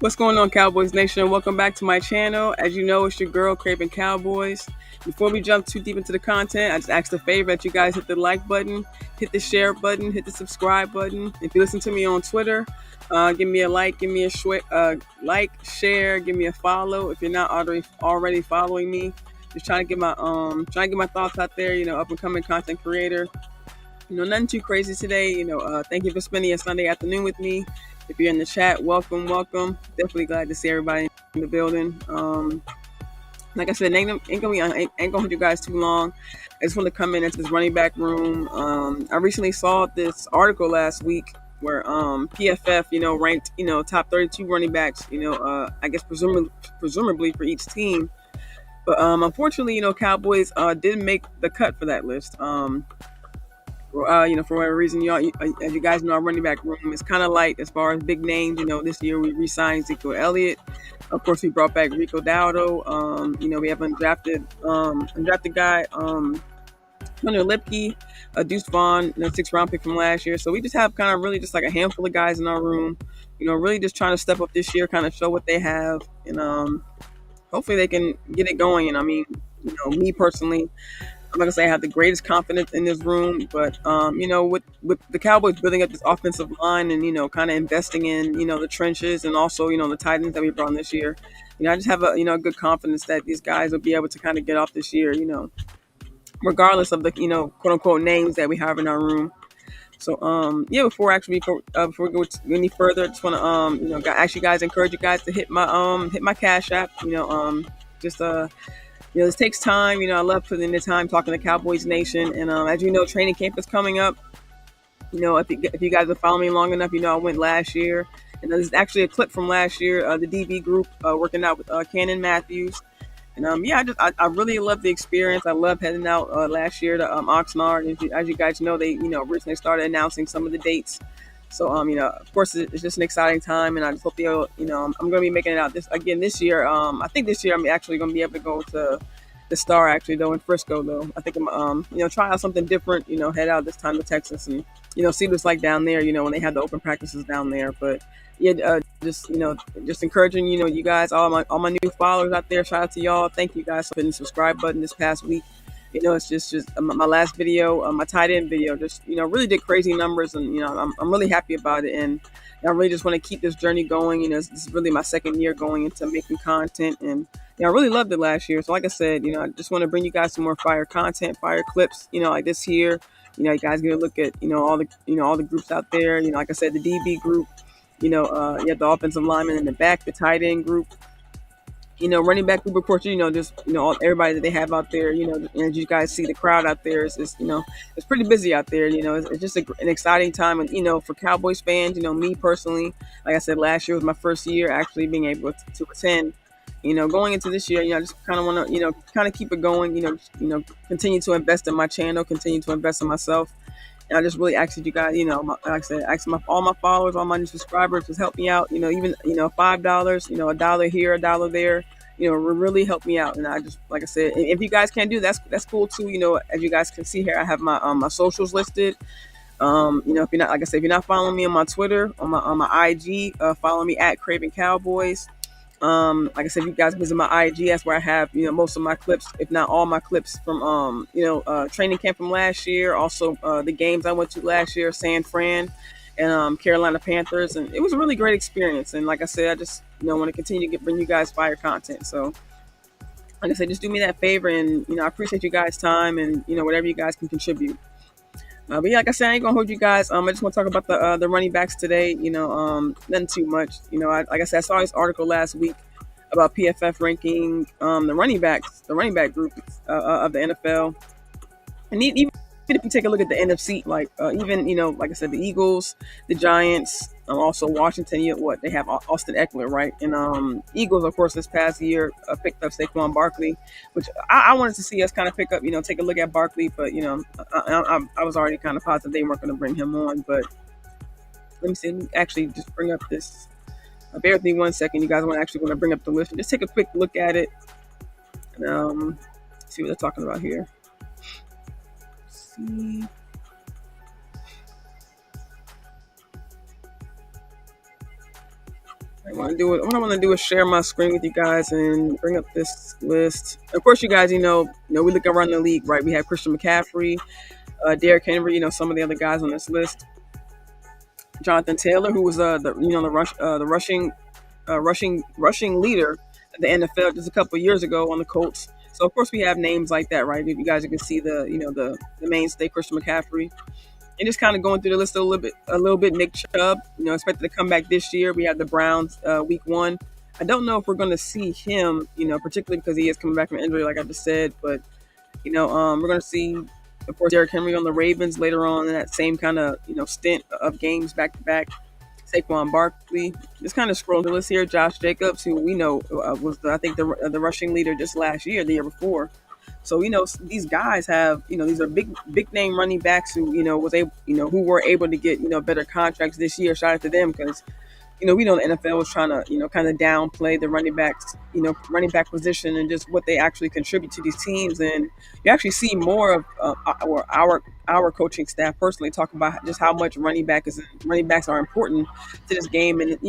What's going on, Cowboys Nation? Welcome back to my channel. As you know, it's your girl, Cravin Cowboys. Before we jump too deep into the content, I just ask a favor that you guys hit the like button, hit the share button, hit the subscribe button. If you listen to me on Twitter, give me a like, give me a like, share, give me a follow. If you're not already following me, just trying to get my thoughts out there. Up and coming content creator. Nothing too crazy today. Thank you for spending a Sunday afternoon with me. If you're in the chat, welcome, welcome. Definitely glad to see everybody in the building. Like I said, ain't gonna hold you guys too long. I just want to come in into this running back room. I recently saw this article last week where PFF, ranked, top 32 running backs, I guess presumably for each team. But unfortunately, Cowboys didn't make the cut for that list. For whatever reason, as you guys know, our running back room is kind of light as far as big names. This year we re-signed Ezekiel Elliott. Of course, we brought back Rico Dowdle. We have undrafted guy, Hunter Lipke, Deuce Vaughn, 6th-round pick from last year. So we just have kind of really just like a handful of guys in our room. Really just trying to step up this year, kind of show what they have, and hopefully they can get it going. And I mean, me personally, I'm not gonna say I have the greatest confidence in this room, but with the Cowboys building up this offensive line and kind of investing in the trenches and also the tight ends that we brought in this year, I just have a good confidence that these guys will be able to kind of get off this year, regardless of the quote unquote names that we have in our room. So before we go any further, I just want to encourage you guys to hit my Cash App, just this takes time. I love putting in the time talking to Cowboys Nation. And as you know, training camp is coming up. If you guys have followed me long enough, I went last year. And this is actually a clip from last year, the DB group working out with Cannon Matthews. And I really love the experience. I love heading out last year to Oxnard. As you guys know, they recently started announcing some of the dates. So of course, it's just an exciting time, and I just hope I'm going to be making it out this year. I think this year I'm actually going to be able to go to the Star actually though in Frisco though. I think I'm try out something different. Head out this time to Texas and see what it's like down there. When they have the open practices down there, but. Just encouraging you guys, all my new followers out there. Shout out to y'all. Thank you guys for hitting the subscribe button this past week. It's just my last video, my tight end video, just really did crazy numbers, and I'm really happy about it, and I really just want to keep this journey going. This is really my second year going into making content, and I really loved it last year. So like I said, I just want to bring you guys some more fire content, fire clips, like this here. You guys get a look at all the groups out there. Like I said, the DB group. You have the offensive lineman in the back, the tight end group, running back group, of course, everybody that they have out there, and as you guys see the crowd out there is it's pretty busy out there. It's just an exciting time. And, for Cowboys fans, me personally, like I said, last year was my first year actually being able to attend, going into this year, I just kind of want to, kind of keep it going, continue to invest in my channel, continue to invest in myself. And I just really asked you guys, like I said, all my followers, all my new subscribers, just help me out. Even $5, a dollar here, a dollar there, really help me out. And I just, like I said, if you guys can't do that's cool too. As you guys can see here, I have my my socials listed. If you're not, like I said, if you're not following me on my Twitter, on my IG, follow me at Cravin Cowboys. Like I said, if you guys visit my IG, that's where I have, most of my clips, if not all my clips from, training camp from last year. Also, the games I went to last year, San Fran and Carolina Panthers. And it was a really great experience. And like I said, I just, want to continue to bring you guys fire content. So like I said, just do me that favor. And, I appreciate you guys' time and, whatever you guys can contribute. But yeah, like I said, I ain't gonna hold you guys. I just want to talk about the running backs today. Nothing too much. Like I said, I saw this article last week about PFF ranking the running back group of the NFL, and even if you take a look at the NFC, like even like I said, the Eagles, the Giants, also Washington. They have Austin Eckler, right? And Eagles, of course, this past year picked up Saquon Barkley, which I wanted to see us kind of pick up. Take a look at Barkley, but I was already kind of positive they weren't going to bring him on. But let me see. Let me actually just bring up this. Bear with me 1 second. You guys want to bring up the list. Just take a quick look at it and see what they're talking about here. Let's see. What I want to do is share my screen with you guys and bring up this list. Of course, you guys, we look around the league, right? We have Christian McCaffrey, Derrick Henry, some of the other guys on this list. Jonathan Taylor, who was the rushing leader of the NFL just a couple of years ago on the Colts. So of course we have names like that, right? You guys can see the mainstay Christian McCaffrey. And just kind of going through the list a little bit. Nick Chubb, expected to come back this year. We have the Browns week 1. I don't know if we're going to see him, particularly because he is coming back from injury, like I just said. But we're going to see, of course, Derrick Henry on the Ravens later on in that same kind of stint of games back to back. Saquon Barkley. Just kind of scrolling the list here. Josh Jacobs, who we know was the rushing leader just last year, the year before. So these guys have these are big name running backs who who were able to get better contracts this year. Shout out to them because we know the NFL was trying to kind of downplay the running back position and just what they actually contribute to these teams. And you actually see more of our coaching staff personally talk about just how much running backs are important to this game. And it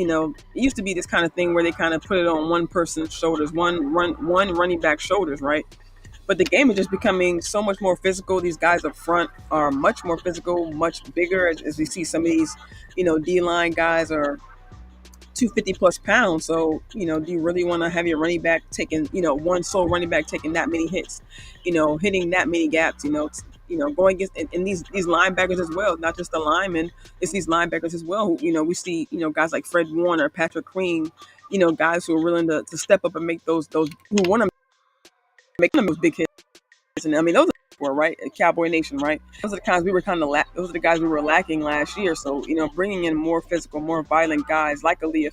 used to be this kind of thing where they kind of put it on one person's shoulders, one running back shoulders, right? But the game is just becoming so much more physical. These guys up front are much more physical, much bigger. As we see some of these, D-line guys are 250 plus pounds. So, do you really want to have your running back taking, one sole running back taking that many hits, hitting that many gaps, going against and these linebackers as well, not just the linemen, it's these linebackers as well who, we see, guys like Fred Warner, Patrick Queen, guys who are willing to step up and make those who want to make them those big hits. And I mean, those are right, Cowboy Nation, right? Those are the guys we were those are the guys we were lacking last year. So bringing in more physical, more violent guys like a Leah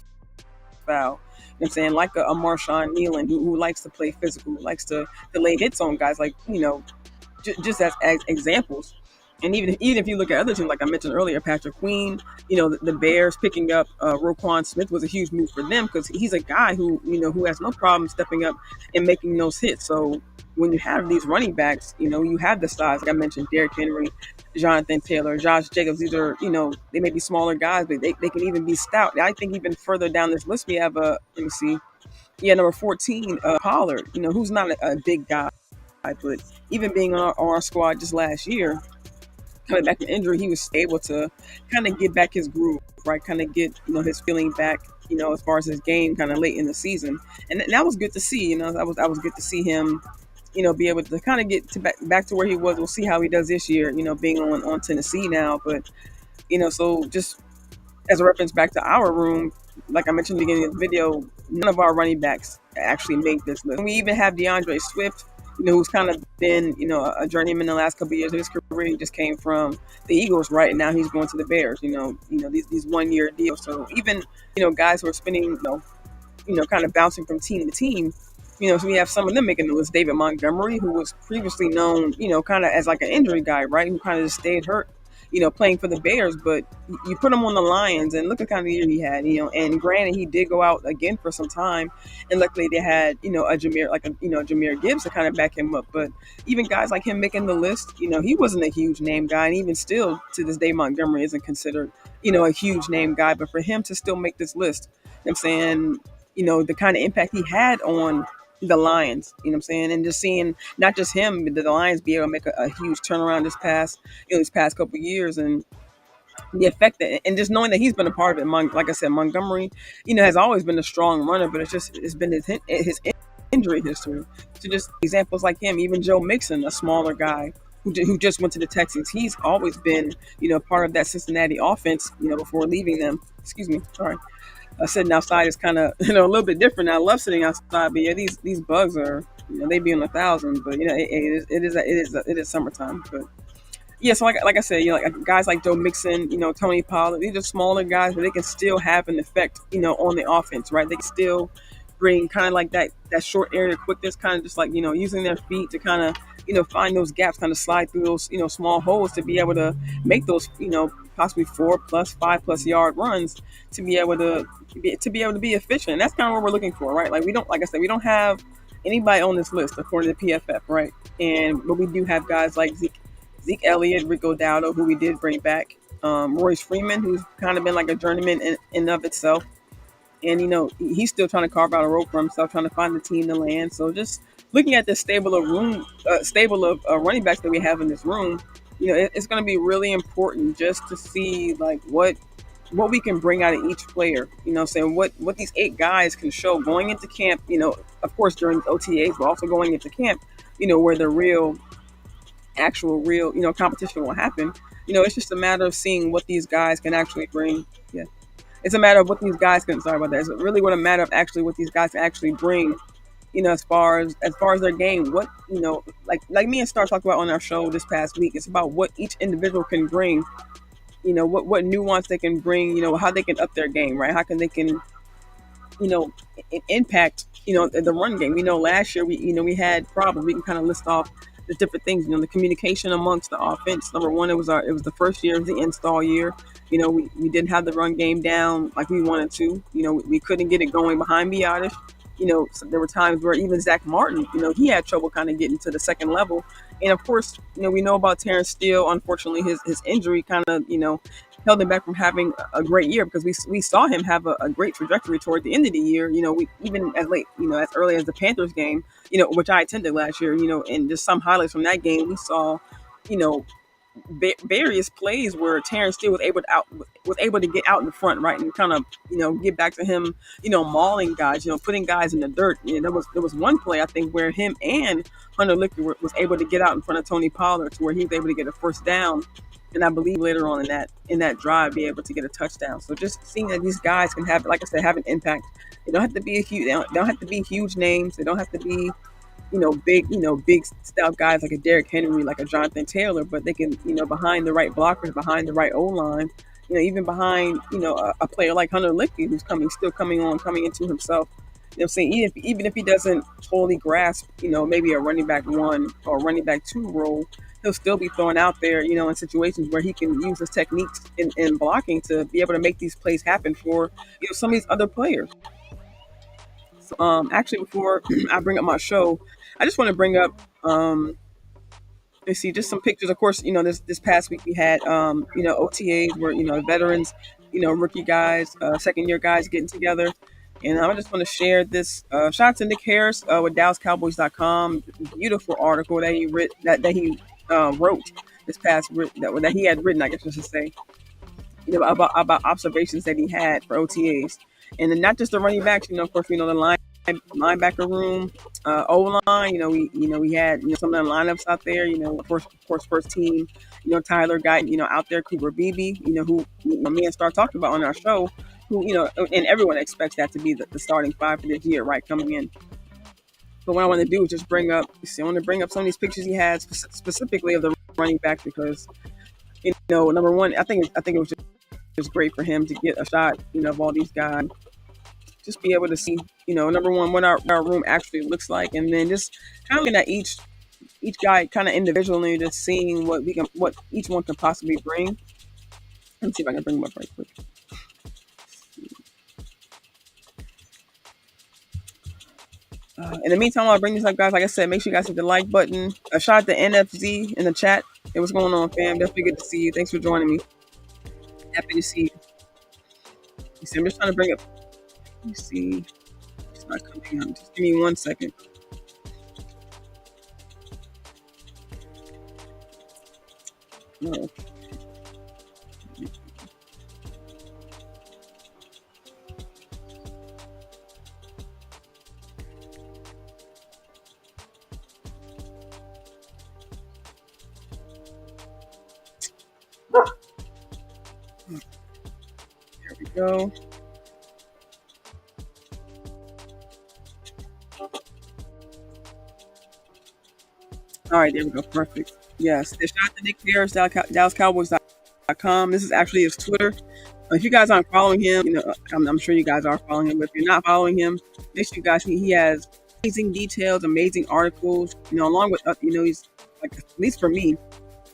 Fowl, I'm saying, like a Marshawn Nealon who likes to play physical, who likes to lay hits on guys, like just as examples. And even if you look at other teams, like I mentioned earlier, Patrick Queen, the Bears picking up Roquan Smith was a huge move for them because he's a guy who who has no problem stepping up and making those hits. So when you have these running backs, you have the size, like I mentioned, Derrick Henry, Jonathan Taylor, Josh Jacobs. These are, they may be smaller guys, but they can even be stout. I think even further down this list, we have let me see, number 14, Pollard, who's not a big guy, but even being on our squad just last year, coming back from injury, he was able to kind of get back his groove, right? Kind of get, his feeling back, as far as his game kind of late in the season. And that was good to see, that was good to see him, be able to kind of get back to where he was. We'll see how he does this year, being on Tennessee now. But, so just as a reference back to our room, like I mentioned at the beginning of the video, none of our running backs actually made this list. And we even have DeAndre Swift, who's kind of been, a journeyman in the last couple of years of his career. He just came from the Eagles, right? And now he's going to the Bears, these 1 year deals. So even, guys who are spending, kind of bouncing from team to team, so we have some of them making the list. David Montgomery, who was previously known, kind of as like an injury guy, right? Who kind of just stayed hurt, playing for the Bears. But you put him on the Lions and look at kind of the year he had, and granted, he did go out again for some time. And luckily they had, a Jahmyr Gibbs to kind of back him up. But even guys like him making the list, he wasn't a huge name guy. And even still to this day, Montgomery isn't considered, a huge name guy. But for him to still make this list, I'm saying, the kind of impact he had on the Lions, I'm saying, and just seeing not just him, but the Lions be able to make a huge turnaround these past couple of years, and the effect that, and just knowing that he's been a part of it. Like I said, Montgomery, has always been a strong runner, but it's been his injury history. So just examples like him, even Joe Mixon, a smaller guy who just went to the Texans. He's always been, part of that Cincinnati offense, before leaving them. Excuse me, sorry. Sitting outside is kind of, a little bit different. I love sitting outside, but yeah, these bugs are, they be on 1,000. But it is summertime. But yeah, so like I said, like guys like Joe Mixon, Tony Pollard, these are smaller guys, but they can still have an effect, on the offense, right? They can still bring kind of like that short area quickness, kind of just like using their feet to kind of find those gaps, kind of slide through those small holes to be able to make those possibly 4+, 5+ yard runs to be able to be efficient. And that's kind of what we're looking for, right? Like we don't have anybody on this list according to PFF, right? But we do have guys like Zeke Elliott, Rico Dowdle, who we did bring back, Royce Freeman, who's kind of been like a journeyman in of itself. and he's still trying to carve out a role for himself, trying to find the team to land. So just looking at the stable of running backs that we have in this room, it's going to be really important just to see like what we can bring out of each player. Saying what these 8 guys can show going into camp. Of course during OTAs, but also going into camp. Where the real competition will happen. It's just a matter of seeing what these guys can actually bring. Yeah, it's a matter of what these guys can. Sorry about that. It's really what a matter of actually what these guys can actually bring. As far as their game, what like me and Star talked about on our show this past week. It's about what each individual can bring. What nuance they can bring. How they can up their game, right? How can they can impact the run game. Last year we had problems. We can kind of list off the different things. The communication amongst the offense. Number one, it was the first year of the install year. We didn't have the run game down like we wanted to. We couldn't get it going behind Biotish. So there were times where even Zach Martin, he had trouble kind of getting to the second level. And of course, we know about Terrence Steele. Unfortunately, his injury kind of, held him back from having a great year, because we saw him have a great trajectory toward the end of the year. We even as late, as early as the Panthers game, which I attended last year, and just some highlights from that game, we saw, you know, various plays where Terrence Steele was able to get out in the front, right, and kind of get back to him, mauling guys, putting guys in the dirt. There was one play I think where him and Hunter Licker was able to get out in front of Tony Pollard to where he was able to get a first down, and I believe later on in that drive be able to get a touchdown. So just seeing that these guys can have, like I said, have an impact. They don't have to be they don't have to be huge names. They don't have to be big stout guys like a Derrick Henry, like a Jonathan Taylor, but they can, behind the right blockers, behind the right O line, even behind, a player like Hunter Licky, who's still coming into himself. Saying even if he doesn't totally grasp, maybe a running back 1 or running back 2 role, he'll still be thrown out there, in situations where he can use his techniques in blocking to be able to make these plays happen for, some of these other players. So, actually, before I bring up my show, I just want to bring up, let's see, just some pictures. Of course, this past week we had, OTAs where, veterans, rookie guys, second year guys getting together. And I just want to share this. Shout out to Nick Harris with DallasCowboys.com. Beautiful article that he wrote this past that he had written, I guess I should say, about observations that he had for OTAs, and then not just the running backs. Of course, the linebacker room, O line. We had some of the lineups out there. Of course, first team. Tyler got out there. Cooper Beebe. Who me and Star talked about on our show. Who and everyone expects that to be the starting 5 for this year, right, coming in. But what I want to do is just bring up some of these pictures he had specifically of the running back, because number one, I think it was just great for him to get a shot, of all these guys. Just be able to see, number one, what our room actually looks like, and then just kind of looking at each guy kind of individually, just seeing what each one can possibly bring. Let's see if I can bring them up right quick. In the meantime, while I bring this up, guys, like I said, make sure you guys hit the like button. A shout out to NFZ in the chat. Hey, what's going on, fam? Definitely good to see you. Thanks for joining me. Happy to see you. See, I'm just trying to bring up. Let me see. It's not coming out. Just give me 1 second. No. There we go. All right, there we go. Perfect. Yes. Shout out to Nick Harris, DallasCowboys.com. This is actually his Twitter. If you guys aren't following him, I'm sure you guys are following him. But if you're not following him, make sure you guys see he has amazing details, amazing articles. Along with he's like, at least for me,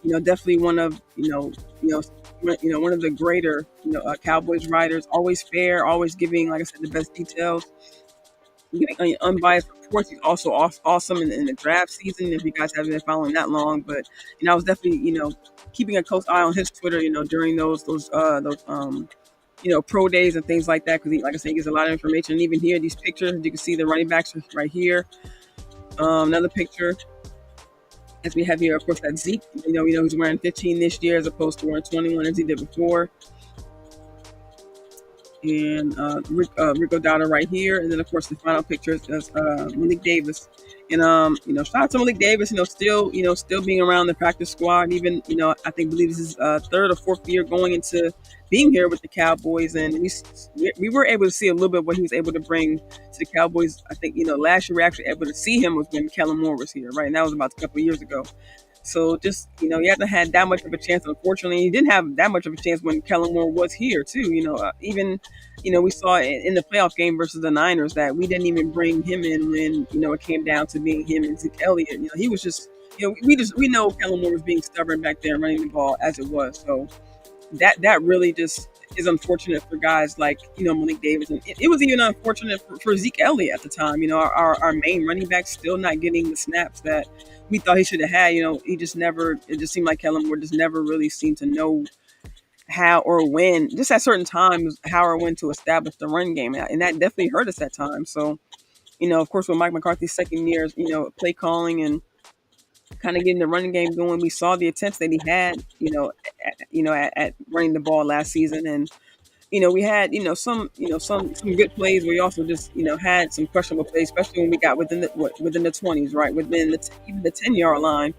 definitely one of one of the greater Cowboys writers. Always fair, always giving, like I said, the best details. Getting unbiased reports. He's also awesome in the draft season. If you guys haven't been following that long, but I was definitely keeping a close eye on his Twitter. During those pro days and things like that, because like I said, he gives a lot of information. And even here, these pictures, you can see the running backs right here. Another picture, as we have here, of course, that Zeke. We know he's wearing 15 this year as opposed to wearing 21 as he did before. And Rico Dowdle right here, and then of course the final picture is Malik Davis. And shout out to Malik Davis. Still being around the practice squad. Even I believe this is third or fourth year going into being here with the Cowboys, and we were able to see a little bit of what he was able to bring to the Cowboys. I think last year we were actually able to see him was when Kellen Moore was here, right? And that was about a couple of years ago. So just, he hasn't had that much of a chance. Unfortunately, he didn't have that much of a chance when Kellen Moore was here too. Even, we saw in the playoff game versus the Niners that we didn't even bring him in when, it came down to being him and Zeke Elliott. He was just, we know Kellen Moore was being stubborn back there running the ball as it was. So that really just is unfortunate for guys like, Malik Davis. And it was even unfortunate for Zeke Elliott at the time. Our main running back still not getting the snaps that we thought he should have had. He just never, it just seemed like Kellen Moore just never really seemed to know how or when, just at certain times, how or when to establish the run game. And that definitely hurt us at times. So, of course, with Mike McCarthy's second year, play calling and kind of getting the running game going, we saw the attempts that he had, at running the ball last season. And we had, some good plays. We also just, had some questionable plays, especially when we got within the 20s, right? Within even the 10-yard line,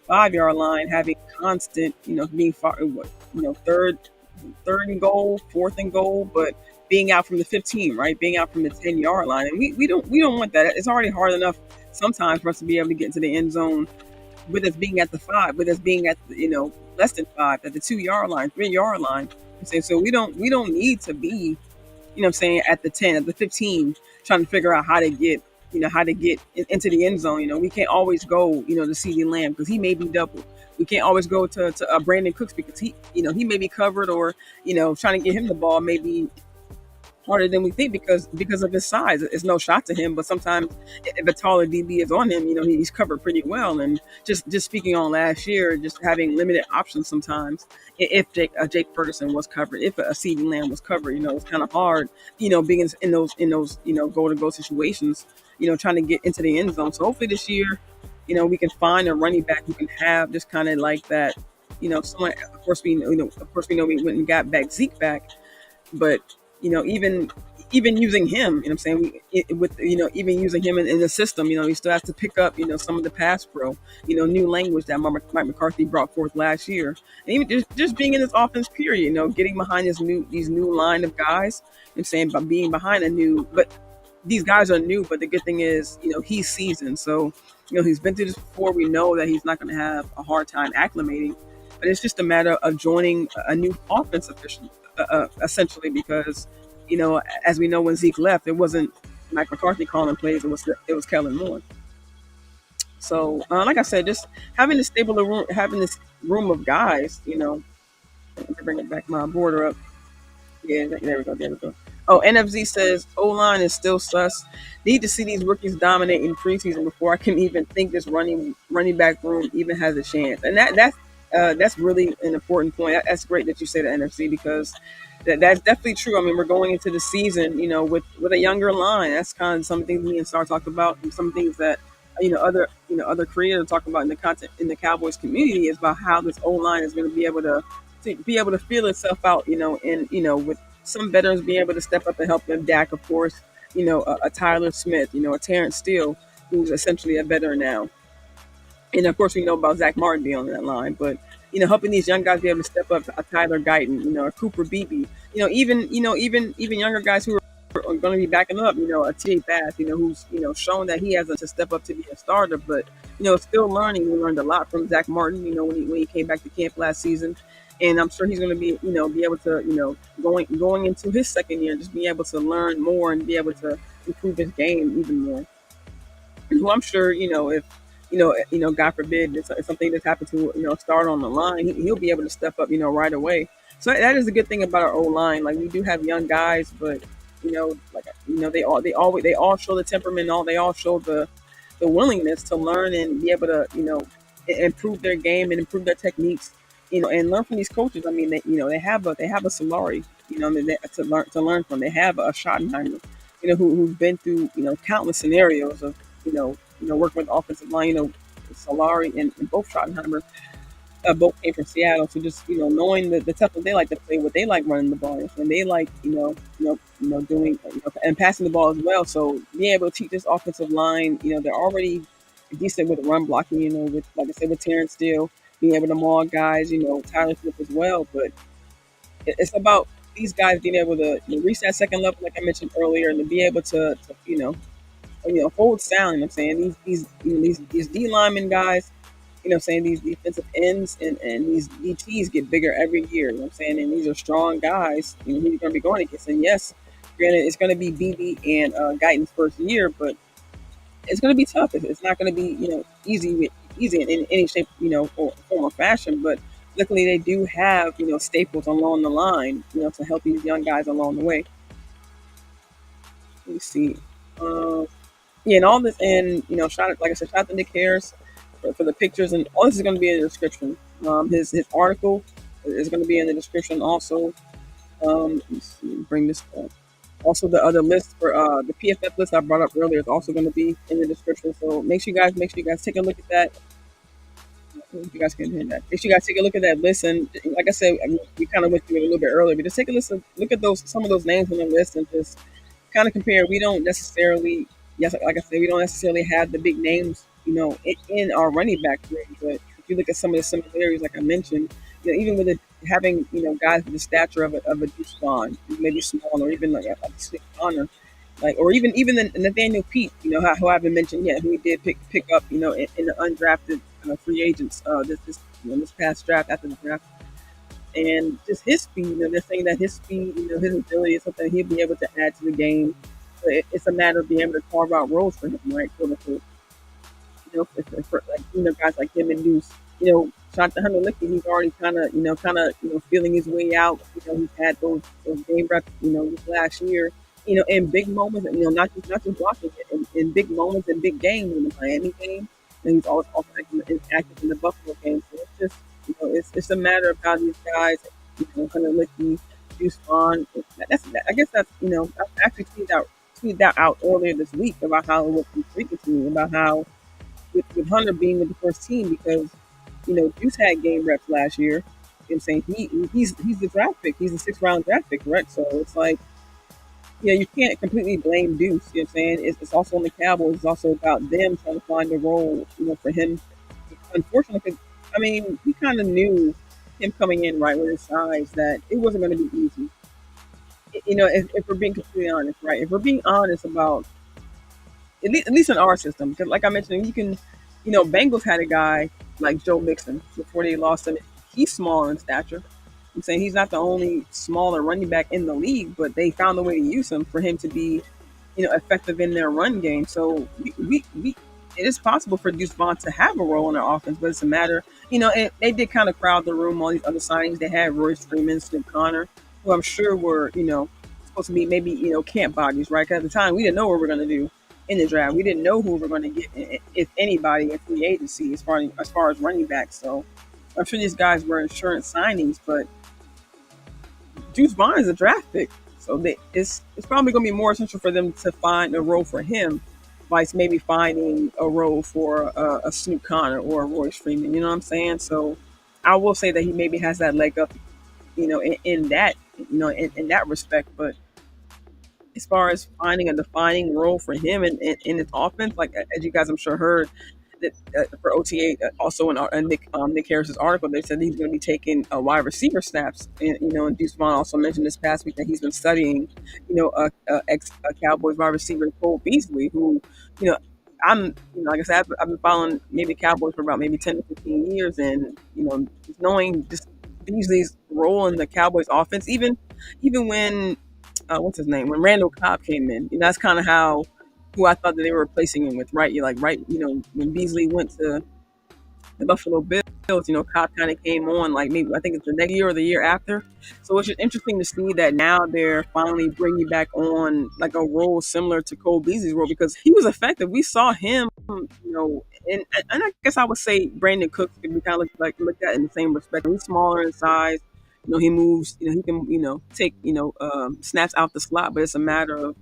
5-yard line, having constant, being far, third and goal, fourth and goal, but being out from the 15, right? Being out from the 10-yard line. And we don't want that. It's already hard enough sometimes for us to be able to get into the end zone with us being at the 5, with us being at, less than 5, at the 2-yard line, 3-yard line. So we don't need to be, at the 10, at the 15, trying to figure out how to get into the end zone. We can't always go, to CeeDee Lamb because he may be double. We can't always go to Brandon Cooks because he may be covered, or, trying to get him the ball may be harder than we think because of his size. It's no shot to him, but sometimes if a taller DB is on him, he's covered pretty well. And just speaking on last year, just having limited options sometimes. If Jake Ferguson was covered, if a CeeDee Lamb was covered, it's kind of hard, being in those goal to go situations, trying to get into the end zone. So hopefully this year, we can find a running back who can have just kind of like that, someone. Of course we know we went and got back Zeke back, but even using him, even using him in the system, he still has to pick up, some of the pass pro, new language that Mike McCarthy brought forth last year. And even just being in this offense period, getting behind these new line of guys, by being behind but these guys are new, but the good thing is, he's seasoned. So, he's been through this before. We know that he's not going to have a hard time acclimating, but it's just a matter of joining a new offense essentially, because as we know, when Zeke left, it wasn't Mike McCarthy calling plays; it was Kellen Moore. So, like I said, just having this room of guys, let me bring it back my border up. Yeah, there we go. Oh, NFZ says O-line is still sus. Need to see these rookies dominate in preseason before I can even think this running back room even has a chance. And that's really an important point. That's great that you say the NFC, because that's definitely true. I mean, we're going into the season, with a younger line. That's kind of some things me and Star talked about, and some things that other creators talk about in the content in the Cowboys community is about how this O line is going to be able to feel itself out, and with some veterans being able to step up and help them. Dak, of course, a Tyler Smith, a Terrence Steele, who's essentially a veteran now. And of course, we know about Zach Martin being on that line, but helping these young guys be able to step up, a Tyler Guyton, a Cooper Beebe, even younger guys who are going to be backing up, a T.J. Bass, who's shown that he has to step up to be a starter, but still learning. We learned a lot from Zach Martin, when he came back to camp last season, and I'm sure he's going to be be able to going into his second year, just be able to learn more and be able to improve his game even more. And who I'm sure if God forbid, it's something that's happened to a starter on the line, he'll be able to step up, right away. So that is a good thing about our O line. Like, we do have young guys, but they all show the temperament, they all show the willingness to learn and be able to improve their game and improve their techniques, and learn from these coaches. I mean, they have a Solari, to learn from. They have a Schottenheimer, who's been through countless scenarios of working with offensive line. Solari and both Schottenheimer both came from Seattle. So just knowing the type of they like to play, what they like running the ball, and they like doing and passing the ball as well. So being able to teach this offensive line, they're already decent with run blocking. With like I said, with Terrence Steele being able to maul guys, Tyler Smith as well. But it's about these guys being able to reach that second level, like I mentioned earlier, and to be able to hold sound. I'm saying these D lineman guys, saying these defensive ends and these DTs get bigger every year. I'm saying, and these are strong guys. Who you're going to be going against. And yes, granted, it's going to be BB and Guyton's first year, but it's going to be tough. It's not going to be easy in any shape or form or fashion. But luckily, they do have staples along the line to help these young guys along the way. Let me see. Yeah, and all this, and shout like I said, shout out to Nick Harris for the pictures, and all this is going to be in the description. His article is going to be in the description also. Let me see, bring this up. Also, the other list for the PFF list I brought up earlier is also going to be in the description. So make sure you guys take a look at that. If you guys can hear that, make sure you guys take a look at that list. And like I said, we kind of went through it a little bit earlier, but just take a listen, look at some of those names on the list, and just kind of compare. We don't necessarily, yes, like I said, we don't necessarily have the big names, in our running back room. But if you look at some of the similarities, like I mentioned, even with having guys with the stature of a Deuce Vaughn, maybe small, or even like a Slick Connor, like, or even the Nathaniel Pete, who I haven't mentioned yet, who we did pick up, in the undrafted free agents this past draft, after the draft. And just his speed, they're saying that his speed, his ability is something he'll be able to add to the game. So it's a matter of being able to carve out roles for him, right? For like guys like him and Deuce, Jonathan Hunter Licky, he's already kind of feeling his way out. He's had those game reps, this last year, in big moments, not just blocking it, in big moments and big games, in the Miami game, and he's also active in the Buffalo game. So it's just it's a matter of how these guys, Hunter Licky, Deuce Vaughn. I guess that's I actually tweeted that out earlier this week about how it was speaking to me about how with Hunter being with the first team, because Deuce had game reps last year. I'm saying he's the draft pick. He's a 6th-round draft pick, correct? So it's like, you can't completely blame Deuce. You know what I'm saying? It's also on the Cowboys. It's also about them trying to find a role, for him. Unfortunately, 'cause, I mean, we kind of knew him coming in right with his size that it wasn't going to be easy. If we're being completely honest, right? If we're being honest about at least in our system, because like I mentioned, Bengals had a guy like Joe Mixon before they lost him. He's small in stature. I'm saying he's not the only smaller running back in the league, but they found a way to use him for him to be, effective in their run game. So it is possible for Deuce Vaughn to have a role in their offense, but it's a matter, and they did kind of crowd the room. All these other signings they had, Royce Freeman, Snoop Connor, who I'm sure were, supposed to be maybe, camp bodies, right? Because at the time we didn't know what we were going to do in the draft. We didn't know who we were going to get, if anybody, in free agency as far as running backs. So I'm sure these guys were insurance signings, but Deuce Vaughn is a draft pick, so it's probably going to be more essential for them to find a role for him, by maybe finding a role for a Snoop Connor or a Royce Freeman. You know what I'm saying? So I will say that he maybe has that leg up, in that, in that respect. But as far as finding a defining role for him in his offense, like as you guys I'm sure heard, that for OTA, also in Nick Harris's article, they said he's going to be taking wide receiver snaps. And and Deuce Vaughn also mentioned this past week that he's been studying, ex Cowboys wide receiver Cole Beasley, who, I'm, like I said, I've been following maybe Cowboys for about maybe 10 to 15 years, and just knowing just Beasley's role in the Cowboys offense, even when what's his name, when Randall Cobb came in, that's kind of who I thought that they were replacing him with, right? You're like, right, when Beasley went to the Buffalo Bills, tilt. Cobb kind of came on like maybe I think it's the next year or the year after. So it's just interesting to see that now they're finally bringing back on like a role similar to Cole Beasley's role because he was effective. We saw him, and I guess I would say Brandon Cooks could be kind of looked at in the same respect. He's smaller in size. He moves. He can take snaps out the slot, but it's a matter of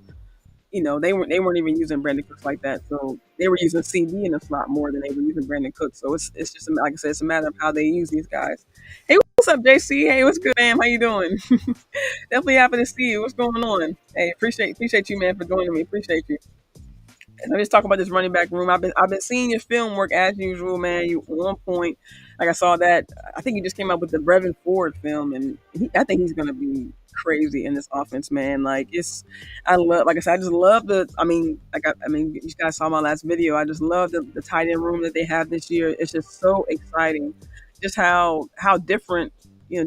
they weren't even using Brandon Cooks like that. So they were using CD in the slot more than they were using Brandon Cooks. So it's just like I said, it's a matter of how they use these guys. Hey, what's up, JC? Hey, what's good, man? How you doing? Definitely happy to see you. What's going on? Hey, appreciate you, man, for joining me. Appreciate you. And I'm just talking about this running back room. I've been seeing your film work as usual, man. You on point. Like I saw that. I think you just came up with the Brevin Ford film, and I think he's gonna be crazy in this offense, man. I love. Like I said, I just love the. I mean, you guys saw my last video. I just love the tight end room that they have this year. It's just so exciting. Just how different.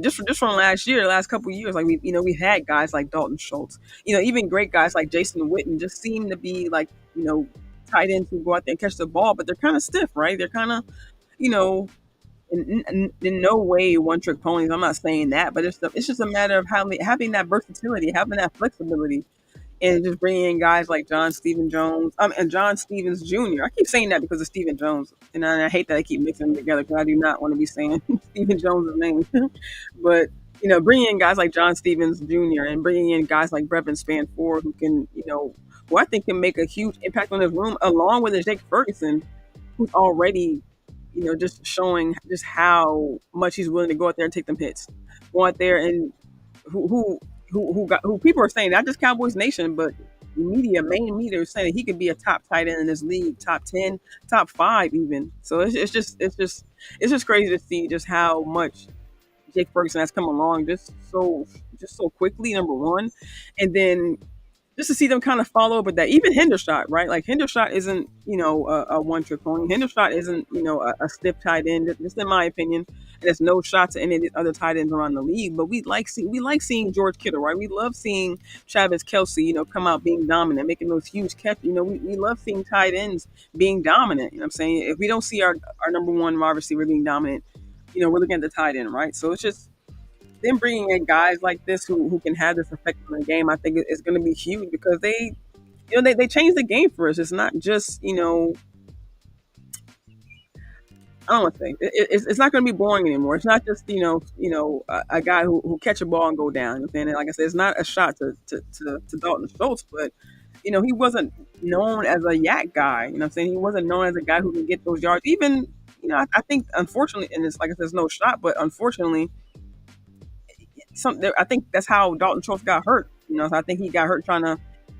Just from last year, the last couple of years, like we had guys like Dalton Schultz. Even great guys like Jason Witten just seem to be like you know, tight ends who go out there and catch the ball, but they're kind of stiff, right? They're kind of, you know, in no way one trick ponies. I'm not saying that, but it's just a matter of having that versatility, having that flexibility, and just bringing in guys like John Stephen Jones, and John Stevens Jr. I keep saying that because of Stephen Jones, and I hate that I keep mixing them together because I do not want to be saying Stephen Jones' name, but. Bringing in guys like John Stevens Jr. and bringing in guys like Brevin Spanford who can, who I think can make a huge impact on this room, along with Jake Ferguson, who's already, just showing just how much he's willing to go out there and take them hits, go out there and who people are saying not just Cowboys Nation, but main media is saying that he could be a top tight end in this league, top 10, top 5 even. So it's just crazy to see just how much Jake Ferguson has come along just so quickly, number one, and then just to see them kind of follow up with that. Even Hendershot, right? Like Hendershot isn't, a one trick pony. Hendershot isn't, a stiff tight end. Just in my opinion, and there's no shot to any of the other tight ends around the league. But we like seeing George Kittle, right? We love seeing Travis Kelce, come out being dominant, making those huge catches. We love seeing tight ends being dominant. You know what I'm saying? If we don't see our number one wide receiver being dominant, we're looking at the tight end, right? So it's just them bringing in guys like this who can have this effect on the game. I think it's going to be huge because they changed the game for us. It's not just I don't want to say it's not going to be boring anymore. It's not just a guy who catch a ball and go down. You know what I'm saying? And like I said, it's not a shot to Dalton Schultz, but he wasn't known as a yak guy. You know what I'm saying? He wasn't known as a guy who can get those yards. Even I think unfortunately, and it's like I said, there's no shot, but unfortunately, I think that's how Dalton Schultz got hurt. So I think he got hurt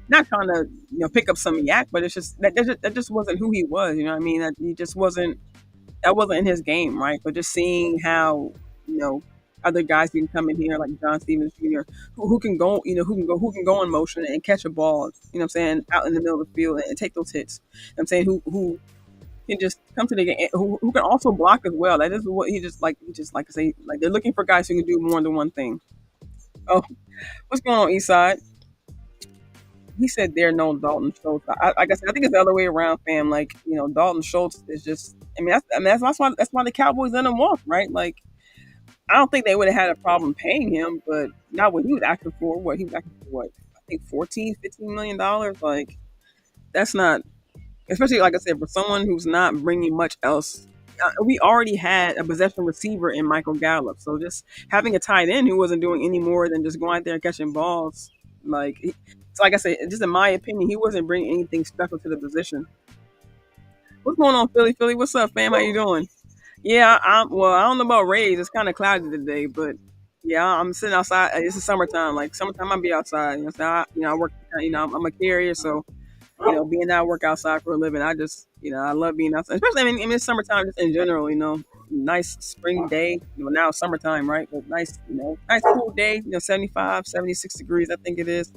not trying to pick up some yak, but it's just that just wasn't who he was. You know what I mean? That he just wasn't. That wasn't in his game, right? But just seeing how other guys can come in here like John Stevens Jr. who can go, who can go in motion and catch a ball. You know what I'm saying? Out in the middle of the field and take those hits. You know what I'm saying who can just come to the game, who can also block as well. That is what he just like I say, like they're looking for guys who can do more than one thing. Oh, what's going on, Eastside? He said they're no Dalton Schultz. I guess I think it's the other way around, fam. Like Dalton Schultz is just. That's why the Cowboys let him walk, right? Like I don't think they would have had a problem paying him, but not what he was asking for. What he was asking for? What I think $14, $15 million. Like that's not. Especially, like I said, for someone who's not bringing much else. We already had a possession receiver in Michael Gallup. So just having a tight end who wasn't doing any more than just going out there and catching balls. So like I said, just in my opinion, he wasn't bringing anything special to the position. What's going on, Philly? Philly, what's up, fam? How you doing? Yeah, I don't know about Rays. It's kind of cloudy today, but yeah, I'm sitting outside. It's the summertime. Like summertime, I'll be outside. So I work. I'm a carrier, so being out, work outside for a living. I just, I love being outside, especially it's summertime just in general. Nice spring day. Now it's summertime, right? But nice, nice cool day. 75, 76 degrees, I think it is.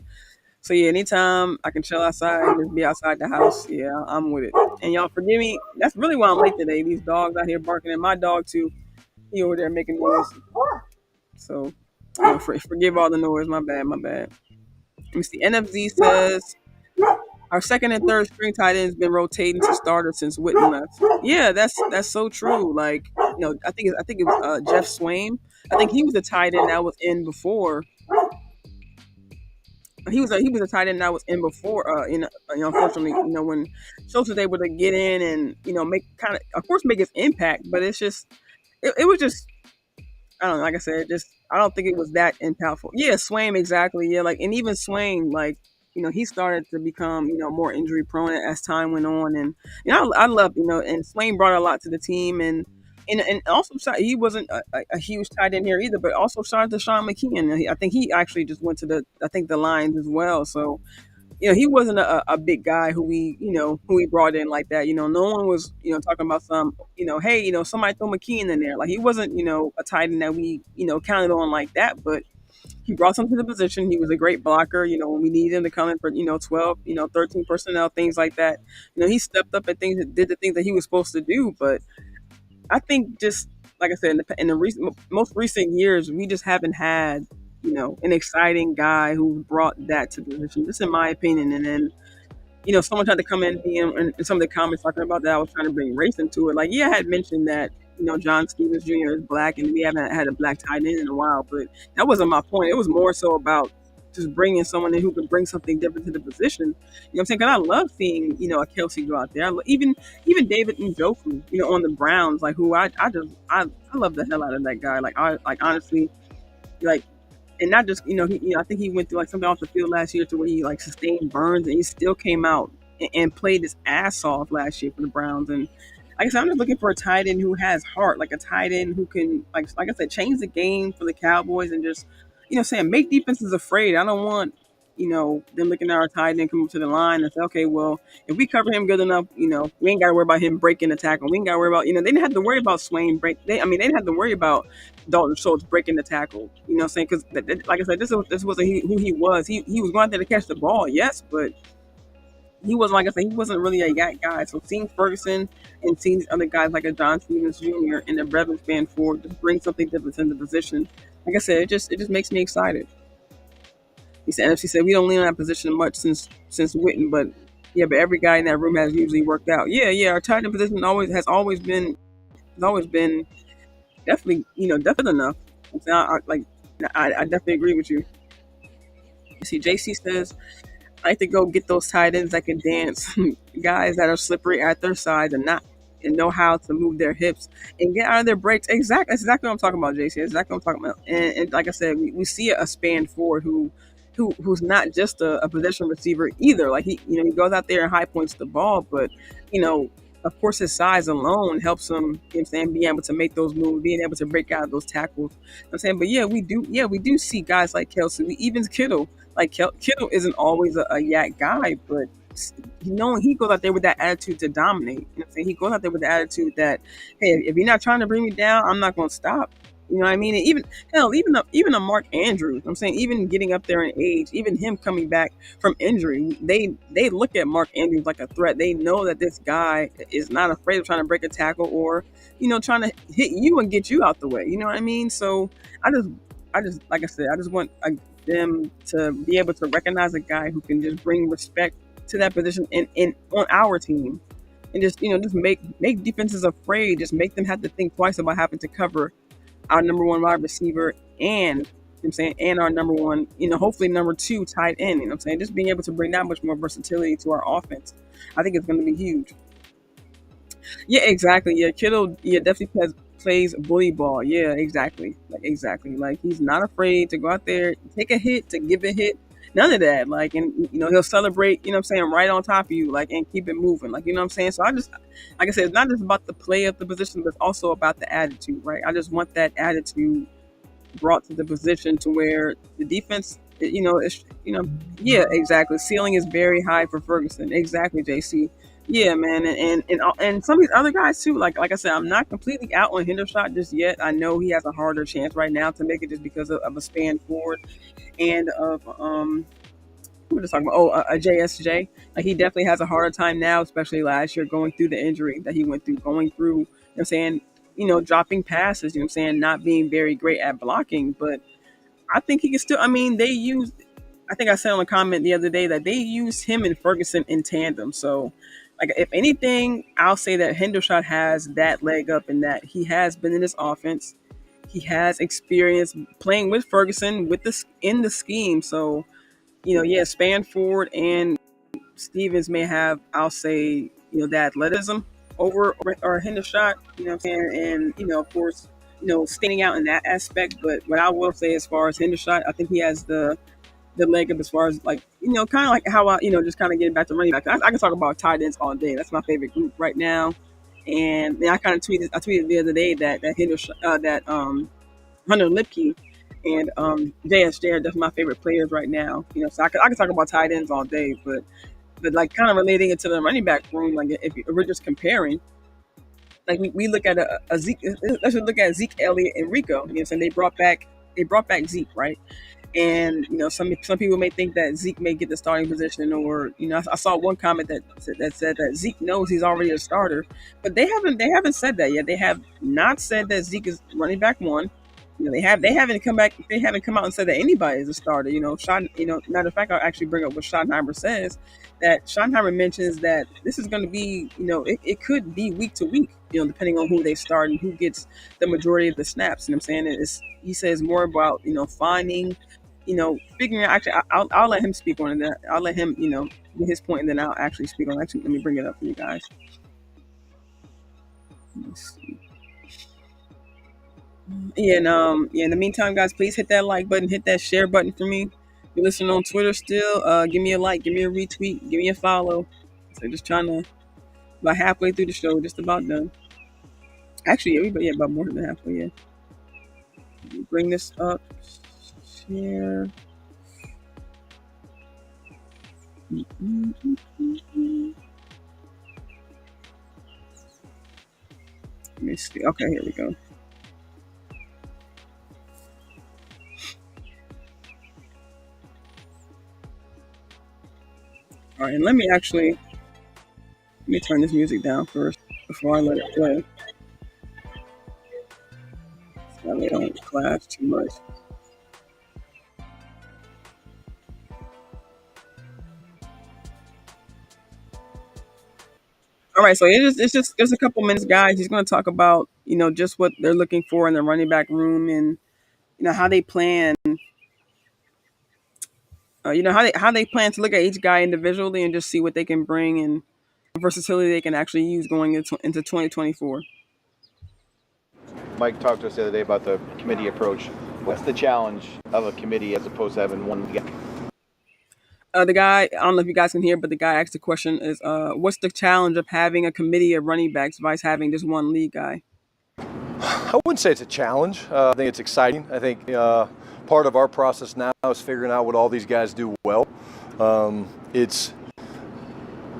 So yeah, anytime I can chill outside and just be outside the house, yeah, I'm with it. And y'all forgive me. That's really why I'm late today. These dogs out here barking, and my dog too. He over there making noise. So forgive all the noise. My bad. Let me see. NFZ says. Our second and third string tight end has been rotating to starter since Witten left. Yeah, that's so true. Like no, I think it was Jeff Swaim. I think he was a tight end that was in before. He was a tight end that was in before. Unfortunately, when Schultz was able to get in and make of course make his impact, but it's just it was just I don't know. Like I said, just I don't think it was that impactful. Yeah, Swaim exactly. Yeah, like and even Swaim, like he started to become more injury prone as time went on, and I love and Swaim brought a lot to the team, and also he wasn't a huge tight end here either, but also shout out to Sean McKeon. I think he actually just went to the Lions as well. So he wasn't a big guy who we brought in like that. No one was, talking about hey, somebody throw McKeon in there. Like he wasn't, a tight end that we, counted on like that. But he brought something to the position. He was a great blocker. When we needed him to come in for, 12, 13 personnel, things like that. He stepped up and did the things that he was supposed to do. But I think just like I said, in the most recent years, we just haven't had an exciting guy who brought that to the position. Just in my opinion. And then someone tried to come in and some of the comments talking about that I was trying to bring race into it. Like, yeah, I had mentioned that John Stevens Jr. is black, and we haven't had a black tight end in a while. But that wasn't my point. It was more so about just bringing someone in who could bring something different to the position. What I'm saying? Because I love seeing a Kelsey go out there. Even David Njoku, on the Browns, like who I love the hell out of that guy. Like honestly, like. And not just I think he went through like something off the field last year to where he like sustained burns, and he still came out and played his ass off last year for the Browns. And like I said, I'm just looking for a tight end who has heart, like a tight end who can like I said, change the game for the Cowboys and just saying make defenses afraid. I don't want them looking at our tight end come up to the line and say, okay, well, if we cover him good enough, we ain't got to worry about him breaking the tackle. We ain't got to worry about, they didn't have to worry about Swain break. They didn't have to worry about Dalton Schultz breaking the tackle. You know what I'm saying? Because, like I said, this wasn't who he was. He was going out there to catch the ball, yes, but he wasn't, like I said, he wasn't really a yak guy. So seeing Ferguson and seeing these other guys like a John Stevens Jr. and the Brevin Spanford just bring something different in the position. Like I said, it just makes me excited. He said, NFC said we don't lean on that position much since Witten, but yeah, but every guy in that room has usually worked out. Yeah, our tight end position has always been definitely definitely enough. I definitely agree with you. You see, JC says I like to go get those tight ends that can dance, guys that are slippery at their side and know how to move their hips and get out of their breaks. Exactly, that's exactly what I'm talking about, JC. That's exactly what I'm talking about. And like I said, we see a span forward who's not just a possession receiver either. Like he goes out there and high points the ball, but of course his size alone helps him, being able to make those moves, being able to break out of those tackles. I'm saying, but we do see guys like Kelsey, even Kittle. Like Kittle isn't always a yak guy, but he goes out there with that attitude to dominate. I'm saying? He goes out there with the attitude that, hey, if you're not trying to bring me down, I'm not going to stop. You know what I mean? And even a Mark Andrews. I'm saying even getting up there in age, even him coming back from injury, they look at Mark Andrews like a threat. They know that this guy is not afraid of trying to break a tackle or trying to hit you and get you out the way. You know what I mean? So I just like I said, I just want them to be able to recognize a guy who can just bring respect to that position in on our team, and just make defenses afraid. Just make them have to think twice about having to cover our number one wide receiver and and our number one, hopefully number two tight end. Just being able to bring that much more versatility to our offense, I think it's going to be huge. Yeah, exactly. Yeah, Kittle, definitely plays bully ball. Yeah, exactly. Like he's not afraid to go out there, take a hit, to give a hit. None of that. Like, and he'll celebrate, right on top of you, like, and keep it moving. Like, So I just, like I said, it's not just about the play of the position, but it's also about the attitude, right? I just want that attitude brought to the position to where the defense, yeah, exactly. Ceiling is very high for Ferguson. Exactly, JC. Yeah, man, and some of these other guys too. Like I said, I'm not completely out on Hendershot just yet. I know he has a harder chance right now to make it just because of a span forward and of we were just talking about a JSJ. Like he definitely has a harder time now, especially last year going through the injury that he went through, dropping passes. Not being very great at blocking, but I think he can still. I think I said on a comment the other day that they used him and Ferguson in tandem. So Like if anything, I'll say that Hendershot has that leg up in that he has been in this offense. He has experience playing with Ferguson with this in the scheme. So, yeah, Spanford and Stevens may have, I'll say, the athleticism over or Hendershot, what I'm saying? And, of course, standing out in that aspect. But what I will say as far as Hendershot, I think he has the leg up as far as like, kind of like how I, just kind of getting back to running back. I can talk about tight ends all day. That's my favorite group right now. And then I kind of tweeted the other day that Hendershot, that Hunter Lipke and JS Jared, that's my favorite players right now. So I can talk about tight ends all day, but like kind of relating it to the running back room, like if we're just comparing, like we look at a Zeke, let's just look at Zeke Elliott and Rico. So they brought back Zeke, right? And some people may think that Zeke may get the starting position, or I saw one comment that said that Zeke knows he's already a starter, but they haven't said that yet. They have not said that Zeke is running back one. They haven't come out and said that anybody is a starter. Matter of fact, I'll actually bring up what Schottenheimer says. That Schottenheimer mentions that this is going to be, it could be week to week, depending on who they start and who gets the majority of the snaps. I'm saying he says more about, finding, figuring out. Actually, I'll let him speak on it. I'll let him, get his point, and then I'll actually speak on it. Actually, let me bring it up for you guys. Let's see. Yeah, and in the meantime, guys, please hit that like button, hit that share button for me. If you're listening on Twitter still, give me a like, give me a retweet, give me a follow. So just trying to, about halfway through the show, just about done. Actually, about more than halfway, yeah. Bring this up, share. Let me see. Okay, here we go. All right, and let me turn this music down first before I let it play. So they don't clash too much. All right, so it's just a couple minutes, guys. He's going to talk about just what they're looking for in the running back room, and how they plan. How they plan to look at each guy individually and just see what they can bring and versatility they can actually use going into 2024. Mike talked to us the other day about the committee approach. What's the challenge of a committee as opposed to having one guy? The guy, I don't know if you guys can hear, but the guy asked the question is, what's the challenge of having a committee of running backs versus having just one lead guy? I wouldn't say it's a challenge. I think it's exciting. I think part of our process now is figuring out what all these guys do well. It's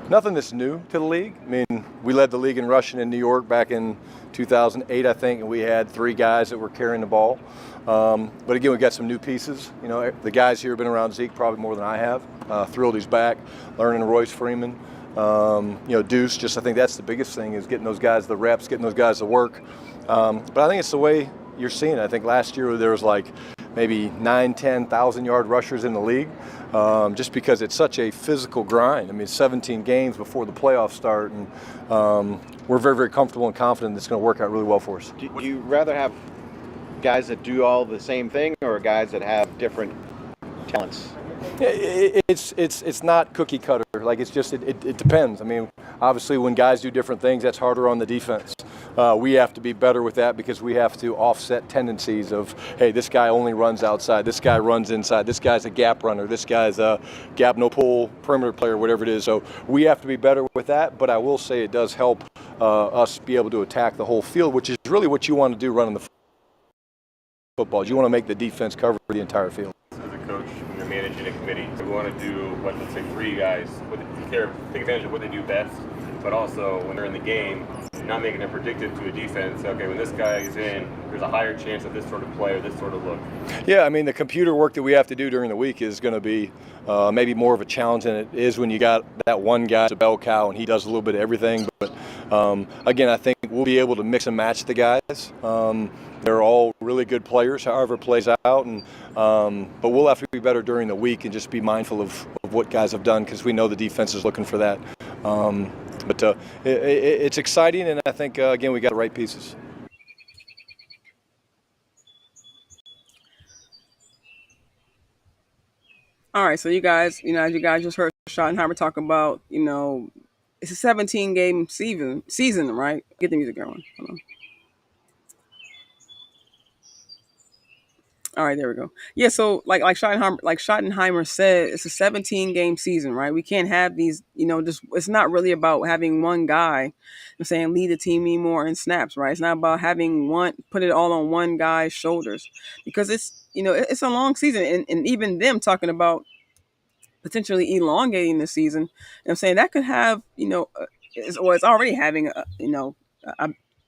nothing that's new to the league. I mean, we led the league in rushing in New York back in 2008, I think, and we had 3 guys that were carrying the ball. But again, we've got some new pieces. The guys here have been around Zeke probably more than I have. Thrilled he's back, learning Royce Freeman. Deuce, I think that's the biggest thing is getting those guys the reps, getting those guys to work. But I think it's the way you're seeing it. I think last year there was like maybe 10,000 yard rushers in the league, just because it's such a physical grind. I mean, 17 games before the playoffs start, and we're very, very comfortable and confident it's going to work out really well for us. Do you rather have guys that do all the same thing or guys that have different talents? It's not cookie cutter. Like it depends. I mean, obviously when guys do different things, that's harder on the defense. We have to be better with that because we have to offset tendencies of, hey, this guy only runs outside, this guy runs inside, this guy's a gap runner, this guy's a gap no pull perimeter player, whatever it is. So we have to be better with that. But I will say it does help us be able to attack the whole field, which is really what you want to do running the football. You want to make the defense cover the entire field. As a coach, when you're managing a committee, we want to do what, let's say, 3 guys, take advantage of what they do best, but also when they're in the game, not making it predictive to a defense. Okay, when this guy is in, there's a higher chance of this sort of play or this sort of look. Yeah, I mean, the computer work that we have to do during the week is going to be maybe more of a challenge than it is when you got that one guy, a bell cow, and he does a little bit of everything. But again, I think we'll be able to mix and match the guys. They're all really good players, however it plays out, and but we'll have to be better during the week and just be mindful of what guys have done because we know the defense is looking for that. But it's exciting, and I think, again, we got the right pieces. All right, so you guys, as you guys just heard Schottenheimer talk about, it's a 17 game season, right? Get the music going. Hold on. All right, there we go. Yeah, so like Schottenheimer said, it's a 17 game season, right? We can't have these, just it's not really about having one guy, I'm saying, lead the team anymore in snaps, right? It's not about having one put it all on one guy's shoulders, because it's a long season, and even them talking about potentially elongating the season. I'm saying that could have, it's already having a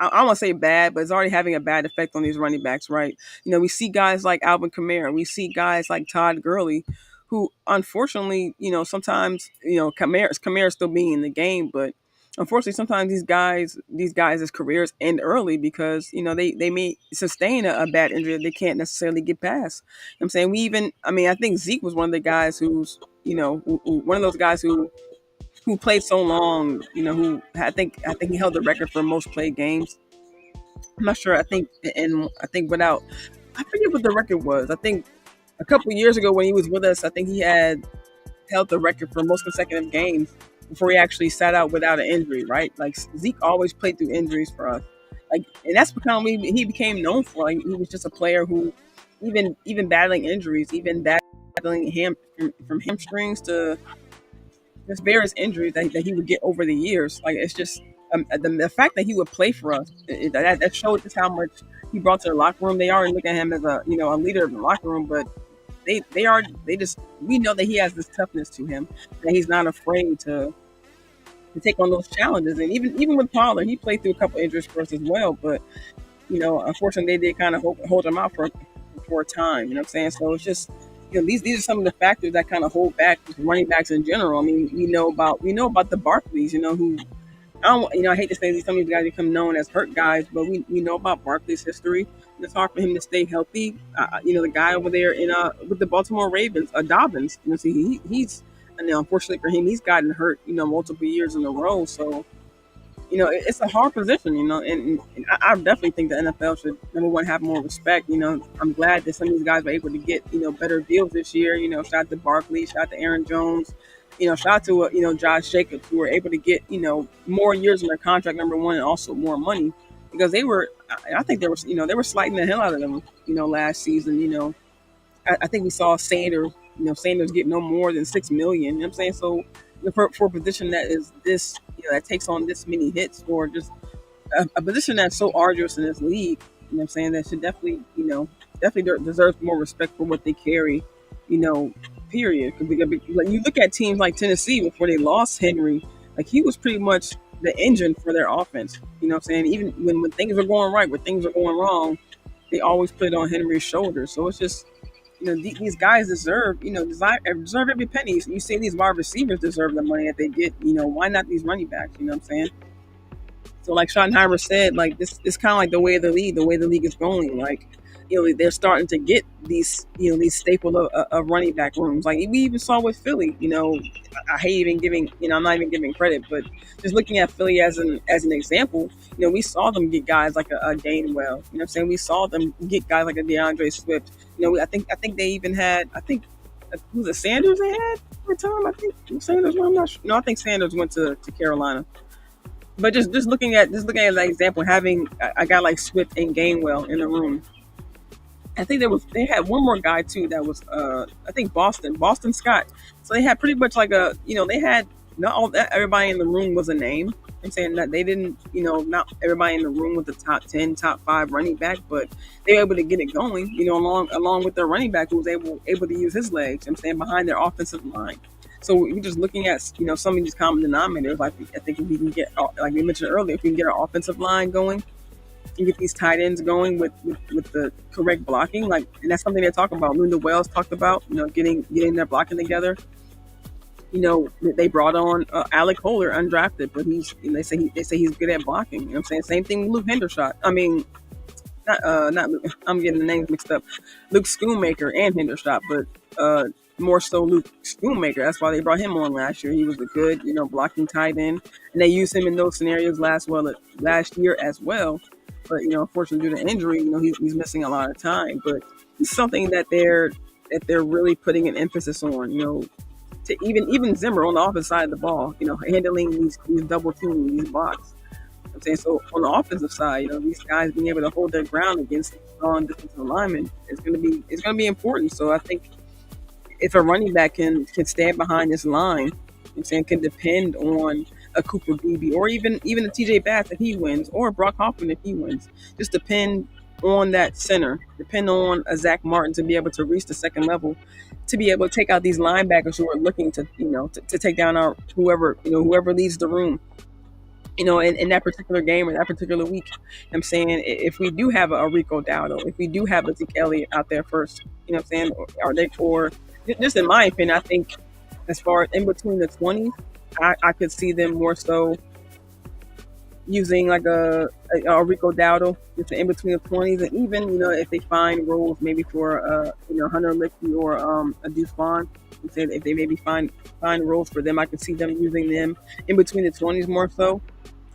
I don't want to say bad, but it's already having a bad effect on these running backs, right? We see guys like Alvin Kamara, we see guys like Todd Gurley, who unfortunately, sometimes, Kamara still being in the game, but unfortunately, sometimes these guys' careers end early because they may sustain a bad injury that they can't necessarily get past. I'm saying I think Zeke was one of the guys one of those guys who played so long, who I think he held the record for most played games. I'm not sure. I think without, I forget what the record was. I think a couple years ago when he was with us, I think he had held the record for most consecutive games before he actually sat out without an injury, right? Like Zeke always played through injuries for us. Like, and that's kind of what he became known for. Like, he was just a player who, even battling injuries, even battling from hamstrings to just various injuries that he would get over the years. Like, it's just the fact that he would play for us, that showed just how much he brought to the locker room. They already look at him as a leader of the locker room, but we know that he has this toughness to him, that he's not afraid to take on those challenges. And even with Pollard, he played through a couple injuries for us as well, but unfortunately they did kind of hold him out for a time. You know what I'm saying? So it's just, these are some of the factors that kind of hold back running backs in general. I mean, we know about the Barkleys, who I hate to say some of these guys become known as hurt guys, but we know about Barkley's history. It's hard for him to stay healthy. The guy over there with the Baltimore Ravens, Dobbins. He's unfortunately for him, he's gotten hurt, multiple years in a row. So, it's a hard position, and I definitely think the NFL should, number one, have more respect. I'm glad that some of these guys were able to get, better deals this year. Shout out to Barkley, shout out to Aaron Jones, shout out to, Josh Jacobs, who were able to get, more years in their contract, number one, and also more money, because I think they were sliding the hell out of them, last season. I think we saw Sanders get no more than $6 million. You know what I'm saying? So for a position that is this, that takes on this many hits, or just a position that's so arduous in this league, what I'm saying, that should definitely, definitely deserves more respect for what they carry, period. Like, you look at teams like Tennessee before they lost Henry, like, he was pretty much the engine for their offense. You know what I'm saying? Even when things are going right, when things are going wrong, they always put it on Henry's shoulders. So it's just, these guys deserve every penny. You say these wide receivers deserve the money that they get. Why not these running backs? You know what I'm saying? So, like Schottenheimer said, like, this is kind of like the way the league is going. Like, they're starting to get these staple of running back rooms. Like, we even saw with Philly. I hate even giving, I'm not even giving credit, but just looking at Philly as an example, we saw them get guys like a Gainwell. You know what I'm saying? We saw them get guys like a DeAndre Swift. I think they even had, was it Sanders they had at the time? I think Sanders. I'm not sure. No, I think Sanders went to Carolina. But just looking at that example, having a guy like Swift and Gainwell in the room. I think they had one more guy too that was I think Boston Scott. So they had pretty much like they had not all that everybody in the room was a name. I'm saying that they didn't, not everybody in the room was the top 10, top 5 running back, but they were able to get it going, along with their running back who was able to use his legs. I'm saying behind their offensive line. So we're just looking at, some of these common denominators. Like, I think if we can get, like we mentioned earlier, if we can get our offensive line going and get these tight ends going with the correct blocking, like, and that's something they talk about. Linda Wells talked about, getting their blocking together. They brought on Alec Kohler, undrafted, but they say he's good at blocking. You know what I'm saying? Same thing with Luke Hendershot. I mean, not Luke, I'm getting the names mixed up. Luke Schoonmaker and Hendershot, but more so Luke Schoonmaker. That's why they brought him on last year. He was a good, blocking tight end, and they used him in those scenarios last year as well. But unfortunately due to injury, he's missing a lot of time. But it's something that they're really putting an emphasis on. To even Zimmer on the offensive side of the ball, handling these double teaming, these blocks. I'm saying, so on the offensive side, these guys being able to hold their ground against strong defensive linemen is going to be important. So I think if a running back can stand behind this line, I'm saying, can depend on a Cooper Beebe or even a TJ Bass if he wins, or a Brock Hoffman if he wins, just depend on that center, depend on a Zach Martin to be able to reach the second level, to be able to take out these linebackers who are looking to to take down our whoever leads the room. In that particular game or that particular week. I'm saying, if we do have a Rico Dowdle, if we do have a Zeke Elliott out there first, I'm saying, or just in my opinion, I think as far as in between the 20s, I could see them more so using like a Rico Dowdle just in between the 20s, and even if they find roles maybe for Hunter Licky or a Deuce Vaughn. If they maybe find roles for them, I could see them using them in between the 20s more so.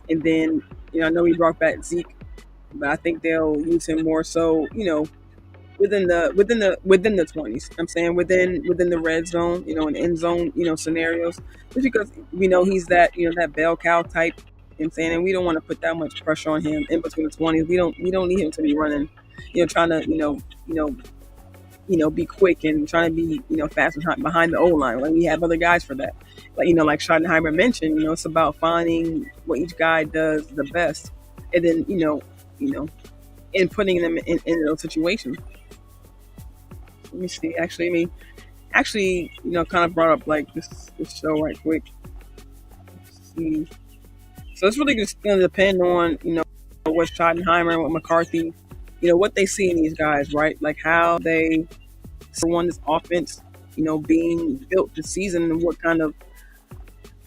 And then, I know we brought back Zeke, but I think they'll use him more so, within the 20s. I'm saying within the red zone, and end zone, scenarios, just because we know he's that that bell cow type. I'm saying, and we don't want to put that much pressure on him in between the 20s. We don't need him to be running, trying to be quick and trying to be fast behind the O line. Like, we have other guys for that. Like Schottenheimer mentioned, it's about finding what each guy does the best, and then and putting them in those situations. Let me see. Actually, kind of brought up like this show right quick. Let's see. So it's really just going to depend on what Schottenheimer and what McCarthy, what they see in these guys, right? Like how they on this offense, being built this season, and what kind of,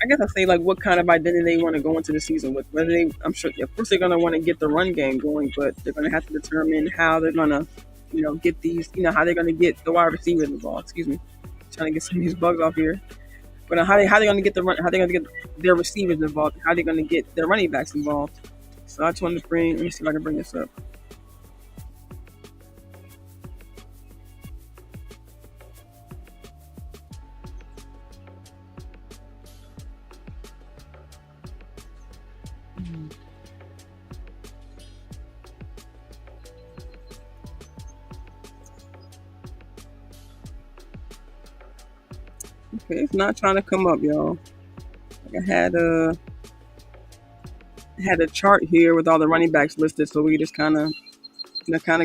I guess I say, like, what kind of identity they want to go into the season with. Whether I'm sure, of course, they're going to want to get the run game going, but they're going to have to determine how they're going to, get these, how they're going to get the wide receivers involved. Excuse me, trying to get some of these bugs off here. But how they going to get how they're going to get their receivers involved, how they're going to get their running backs involved. So I just wanted to let me see if I can bring this up. Okay, it's not trying to come up, y'all. Like, I had a chart here with all the running backs listed, so we just kind of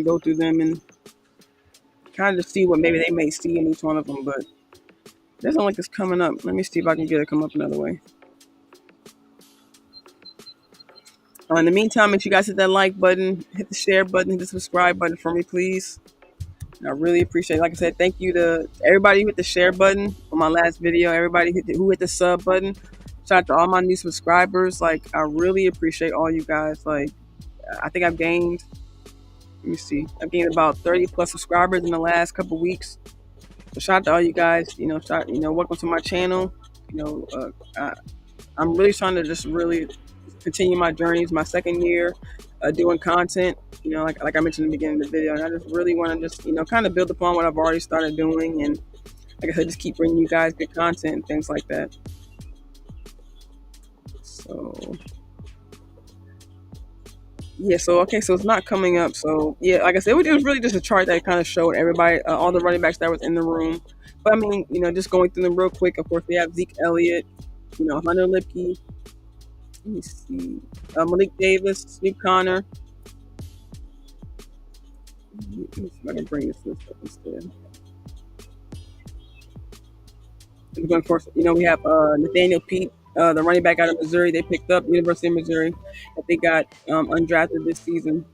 go through them and kind of see what maybe they may see in each one of them. But it doesn't look like it's coming up. Let me see if I can get it come up another way. In the meantime, make sure you guys hit that like button, hit the share button, hit the subscribe button for me, please. I really appreciate it. Like I said, thank you to everybody who hit the share button on my last video. Everybody who hit the sub button. Shout out to all my new subscribers. Like, I really appreciate all you guys. Like, I think I've gained, let me see, I've gained about 30 plus subscribers in the last couple weeks. So shout out to all you guys. Welcome to my channel. I'm really trying to just really continue my journey. It's my second year doing content. Like I mentioned in the beginning of the video, and I just really want to just kind of build upon what I've already started doing, and like I said, just keep bringing you guys good content and things like that. So yeah, so it's not coming up. So yeah, like I said, it was really just a chart that kind of showed everybody, all the running backs that was in the room. But I mean, just going through them real quick. Of course, we have Zeke Elliott, Hunter Licky. Let me see, Malik Davis, Snoop Connor. Let me see if I can bring this up instead. And of course, we have Nathaniel Pete, the running back out of Missouri. They picked up University of Missouri, that they got undrafted this season.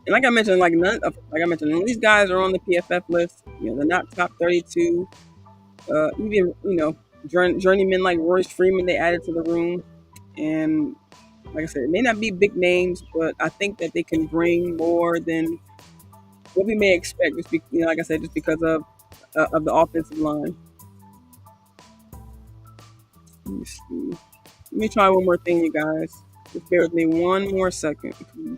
And like I mentioned, none of these guys are on the PFF list. They're not top 32. Even journeymen like Royce Freeman, they added to the room, and like I said, it may not be big names, but I think that they can bring more than what we may expect. Just like I said, just because of the offensive line. Let me see. Let me try one more thing, you guys. Just bear with me one more second, please.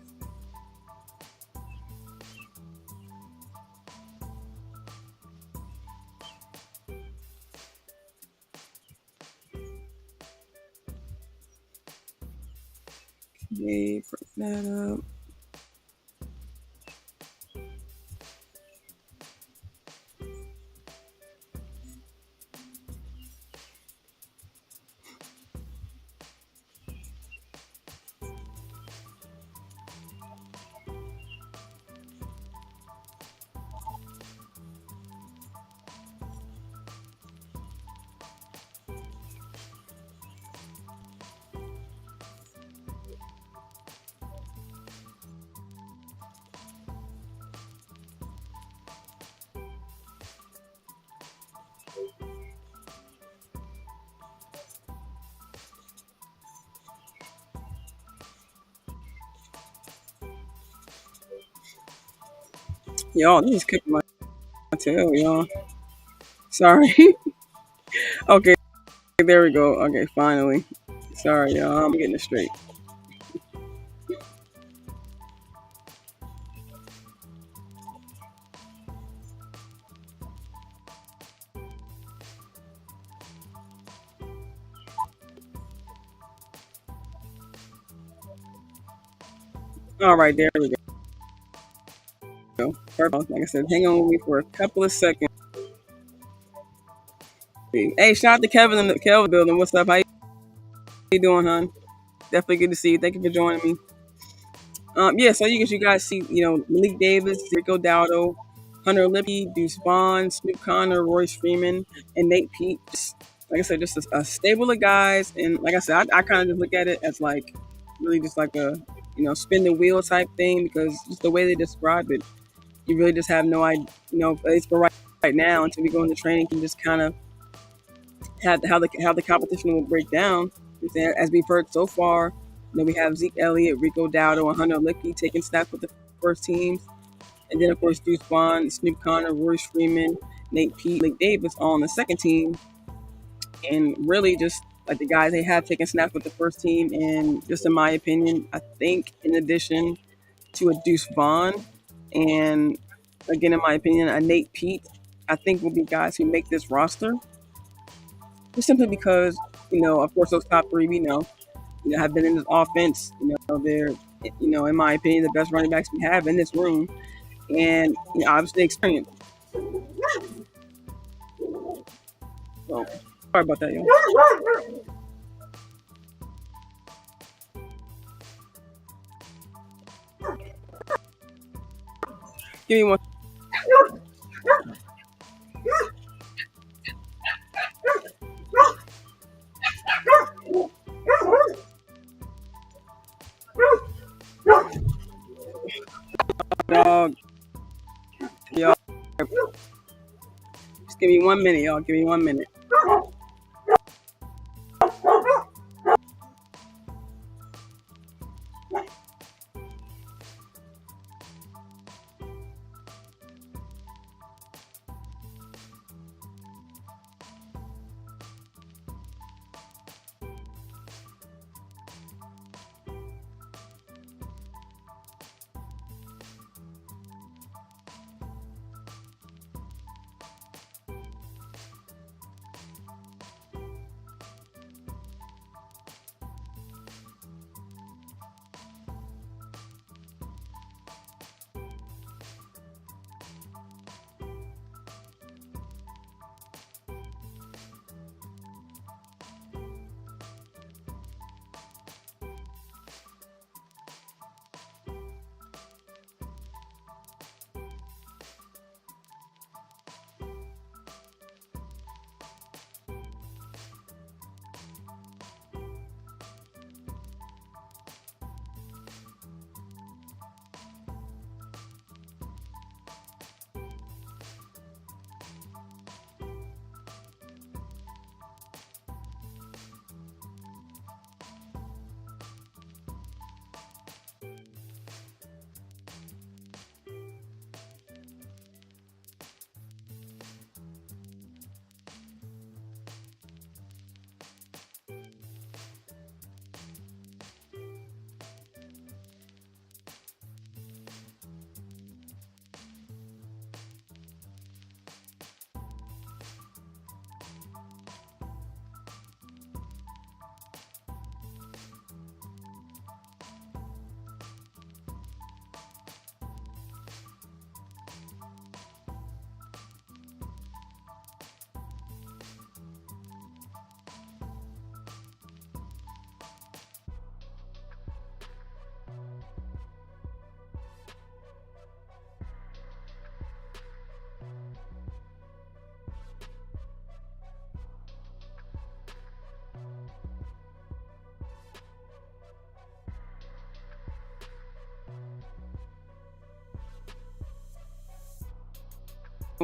Okay, break that up. Y'all, this is kicking my tail, y'all. Sorry. Okay, there we go. Okay, finally. Sorry, y'all. I'm getting it straight. All right, there we go. Perfect. Like I said, hang on with me for a couple of seconds. Hey, shout out to Kevin in the Kelvin building. What's up? How you doing, hon? Definitely good to see you. Thank you for joining me. Yeah, so you guys see, Malik Davis, Rico Dowdle, Hunter Lippy, Deuce Vaughn, Snoop Connor, Royce Freeman, and Nate Pete. Just, like I said, just a stable of guys. And like I said, I kind of just look at it as like really just like a spin the wheel type thing, because just the way they describe it, you really just have no idea. It's for right now until we go into training, can just kind of have how the competition will break down. As we've heard so far, we have Zeke Elliott, Rico Dowdle, and Hunter Lippy taking snaps with the first teams. And then, of course, Deuce Vaughn, Snoop Connor, Royce Freeman, Nate Pete, Malik Davis all on the second team. And really just like the guys they have taken snaps with the first team. And just in my opinion, I think in addition to a Deuce Vaughn and, again, in my opinion, a Nate Pete, I think will be guys who make this roster. Just simply because, of course, those top three we know, have been in this offense. They're, in my opinion, the best running backs we have in this room. And obviously experience. So, sorry about that, y'all. Give me one. Dog. Y'all. Just give me 1 minute, y'all. Give me 1 minute.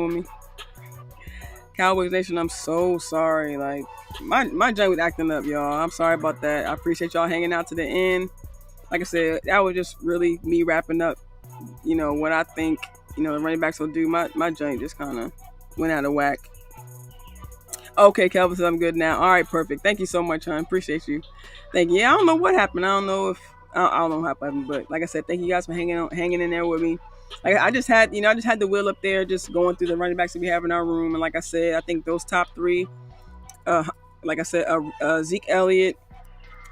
with me. Cowboys Nation, I'm so sorry. Like my joint was acting up, y'all. I'm sorry about that. I appreciate y'all hanging out to the end. Like I said, that was just really me wrapping up, what I think, the running backs will do. My joint just kind of went out of whack. Okay, Kelvin says I'm good now. All right, perfect. Thank you so much, hon. Appreciate you. Thank you. Yeah, I don't know what happened. I don't know what happened, but like I said, thank you guys for hanging in there with me. Like I just had the wheel up there, just going through the running backs that we have in our room, and like I said, I think those top three, like I said, Zeke Elliott,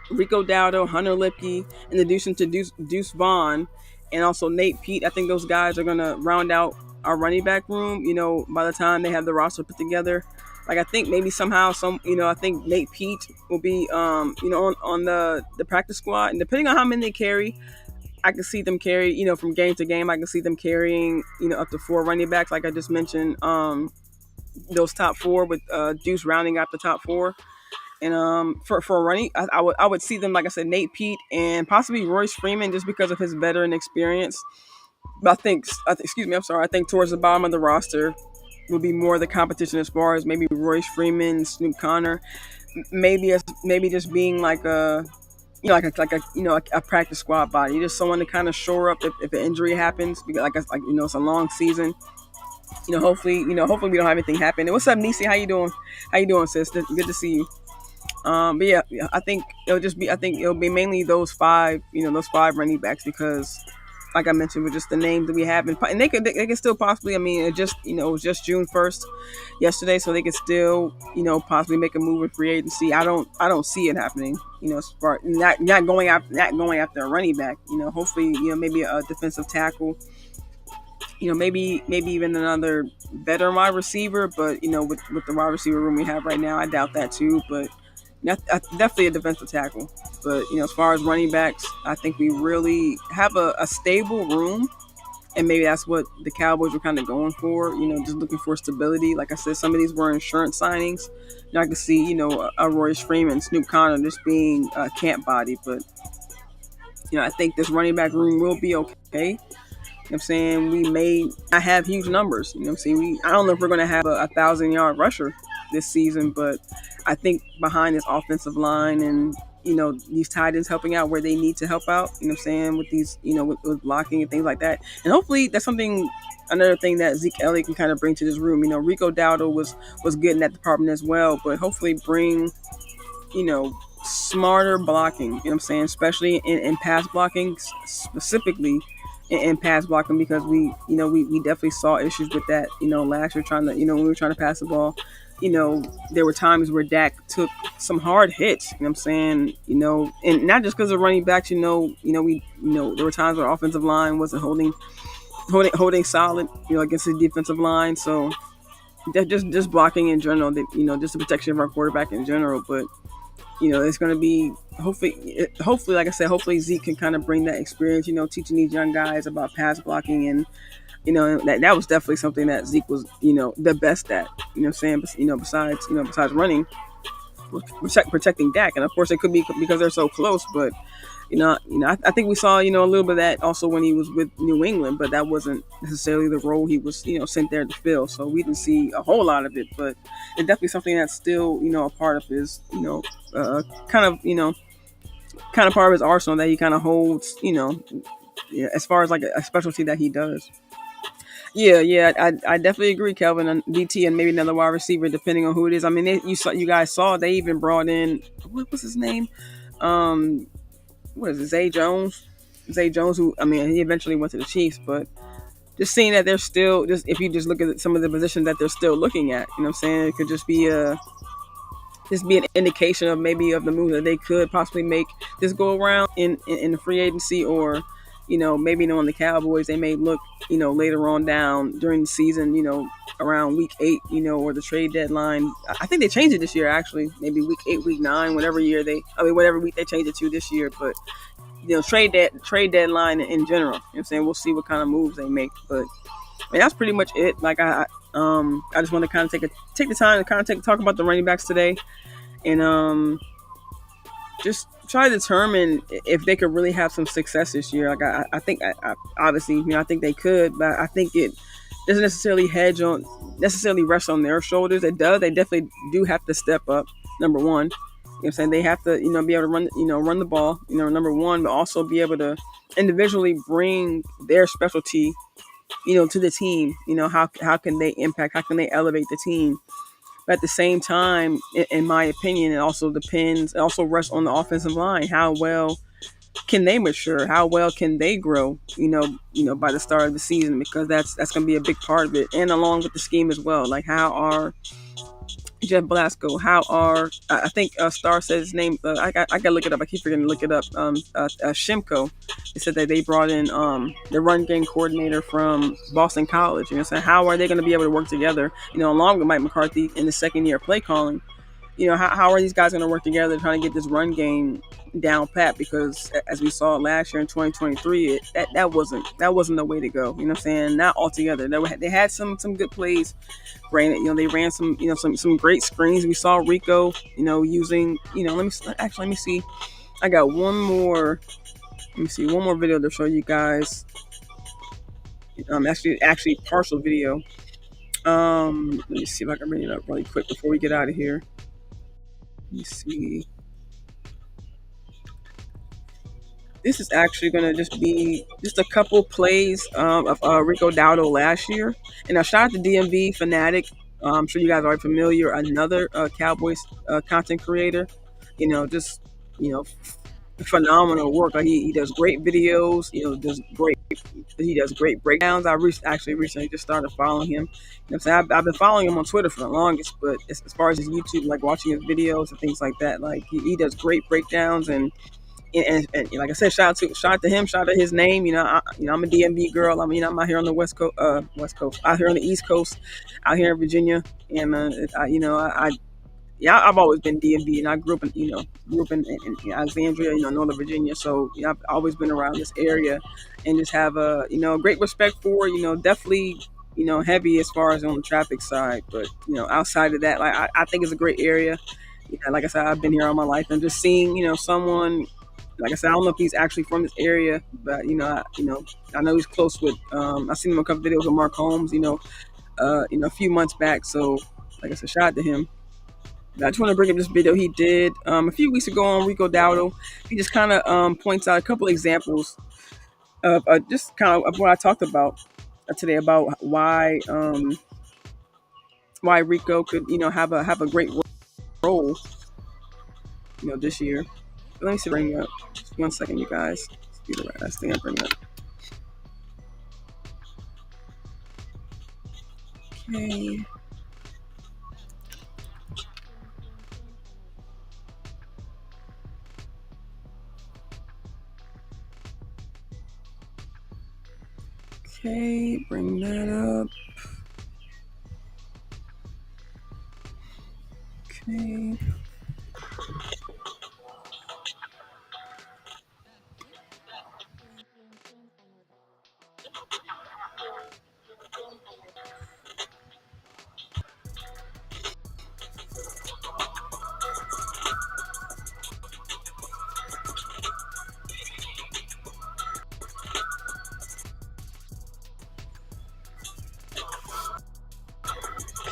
Rico Dowdle, Hunter Lipke, in addition to Deuce Vaughn, and also Nate Pete. I think those guys are gonna round out our running back room. By the time they have the roster put together. Like I think maybe somehow I think Nate Pete will be on the practice squad, and depending on how many they carry, I can see them carry from game to game. I can see them carrying up to 4 running backs, like I just mentioned. Those top 4 with Deuce rounding out the top 4, and for running, I would see them, like I said, Nate Pete and possibly Royce Freeman, just because of his veteran experience. But I think towards the bottom of the roster will be more of the competition, as far as maybe Royce Freeman, Snoop Connor, maybe just being like a practice squad body, just someone to kind of shore up if an injury happens, because it's a long season. Hopefully we don't have anything happen. And what's up, Nisi? How you doing, sis? Good to see you. But yeah, I think it'll be mainly those 5 running backs, because like I mentioned, with just the names that we have, and they could still possibly. I mean, it was just June 1st yesterday, so they could still possibly make a move with free agency. I don't see it happening. As far not going after a running back. Hopefully maybe a defensive tackle. Maybe even another veteran wide receiver, but with the wide receiver room we have right now, I doubt that too. But definitely a defensive tackle. But as far as running backs, I think we really have a stable room, and maybe that's what the Cowboys were kind of going for. Just looking for stability. Like I said, some of these were insurance signings. I can see a Royce Freeman, Snoop Connor just being a camp body, but I think this running back room will be okay. I'm saying we may not have huge numbers. I'm saying I don't know if we're going to have a 1,000-yard rusher this season, but I think behind this offensive line and these tight ends helping out where they need to help out. I'm saying with these with blocking and things like that, and hopefully that's another thing that Zeke Elliott can kind of bring to this room. Rico Dowdle was good in that department as well, but hopefully bring smarter blocking. I'm saying, especially in pass blocking, specifically in pass blocking, because we definitely saw issues with that last year, trying to when we were trying to pass the ball. There were times where Dak took some hard hits. I'm saying, and not just because of running backs. There were times where offensive line wasn't holding solid, against the defensive line. So just blocking in general, just the protection of our quarterback in general. But it's going to be hopefully, like I said, hopefully Zeke can kind of bring that experience, teaching these young guys about pass blocking, and that was definitely something that Zeke was, the best at. Besides running, protecting Dak, and of course it could be because they're so close. But I think we saw a little bit of that also when he was with New England, but that wasn't necessarily the role he was sent there to fill. So we didn't see a whole lot of it, but it's definitely something that's still a part of his kind of part of his arsenal that he kind of holds as far as like a specialty that he does. Yeah, I definitely agree, Kelvin, on DT and maybe another wide receiver, depending on who it is. I mean, you guys saw they even brought in, what was his name? What is it, Zay Jones? Zay Jones, who, I mean, he eventually went to the Chiefs, but just seeing that they're still, just if you just look at some of the positions that they're still looking at, what I'm saying? It could just be an indication of maybe of the move that they could possibly make this go around in the free agency, or maybe on the Cowboys, they may look, later on down during the season, around week 8, or the trade deadline. I think they changed it this year, actually, maybe week 8, week 9, whatever week they changed it to this year. But, trade deadline in general, I'm saying, we'll see what kind of moves they make. But that's pretty much it. Like I just want to kind of take the time to kind of talk about the running backs today, and just try to determine if they could really have some success this year. Like I think, obviously, I think they could, but I think doesn't necessarily rest on their shoulders. It does. They definitely do have to step up. Number one, you know what I'm saying, they have to, be able to run the ball. Number one, but also be able to individually bring their specialty, to the team. How can they impact? How can they elevate the team? But at the same time, in my opinion, it also depends. It also rests on the offensive line. How well can they mature? How well can they grow? By the start of the season, because that's going to be a big part of it, and along with the scheme as well. Like, how are Jeff Blasco? How are I think Star said his name. I gotta look it up. I keep forgetting to look it up. Shimko. They said that they brought in the run game coordinator from Boston College. So how are they going to be able to work together? Along with Mike McCarthy in the second year of play calling. How are these guys going to work together trying to get this run game down pat? Because as we saw last year in 2023, that wasn't the way to go. Not altogether. They had some good plays. Granted, they ran some great screens. We saw Rico, using, let me see. I got one more. Let me see one more video to show you guys. Actually partial video. Let me see if I can bring it up really quick before we get out of here. Let me see. This is actually going to just be just a couple plays of Rico Dowdle last year. And I shout out to DMV Fanatic. I'm sure you guys are already familiar. Another Cowboys content creator. Just phenomenal work. Like, he does great videos. He does great breakdowns. I actually recently just started following him. I've been following him on Twitter for the longest, but as far as his YouTube, like watching his videos and things like that, like he does great breakdowns and like I said, shout out to him, shout out to his name. I'm a DMV girl. I'm out here on the West Coast, out here on the East Coast, out here in Virginia, and I've always been DMV, and I grew up in Alexandria, Northern Virginia. So I've always been around this area, and just have a great respect for definitely heavy as far as on the traffic side, but outside of that, like I think it's a great area. Like I said, I've been here all my life, and just seeing someone. Like I said, I don't know if he's actually from this area, but I know he's close with. I've seen him a couple videos with Mark Holmes, a few months back. So, like I said, shout out to him. But I just want to bring up this video he did a few weeks ago on Rico Dowdle. He just kind of points out a couple examples of just kind of what I talked about today about why Rico could have a great role this year. Let me see. Bring up just 1 second, you guys. Let's be the last thing I bring up. Okay. Okay, bring that up. Okay.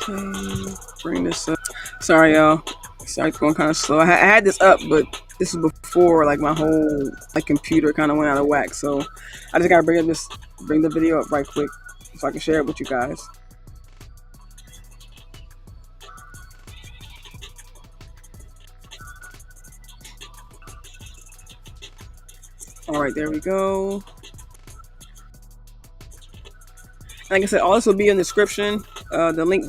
Okay, bring this up. Sorry, y'all. Sorry, it's going kind of slow. I had this up, but this is before like my whole computer kind of went out of whack. So I just gotta bring the video up right quick so I can share it with you guys. All right, there we go. Like I said, all this will be in the description. The link,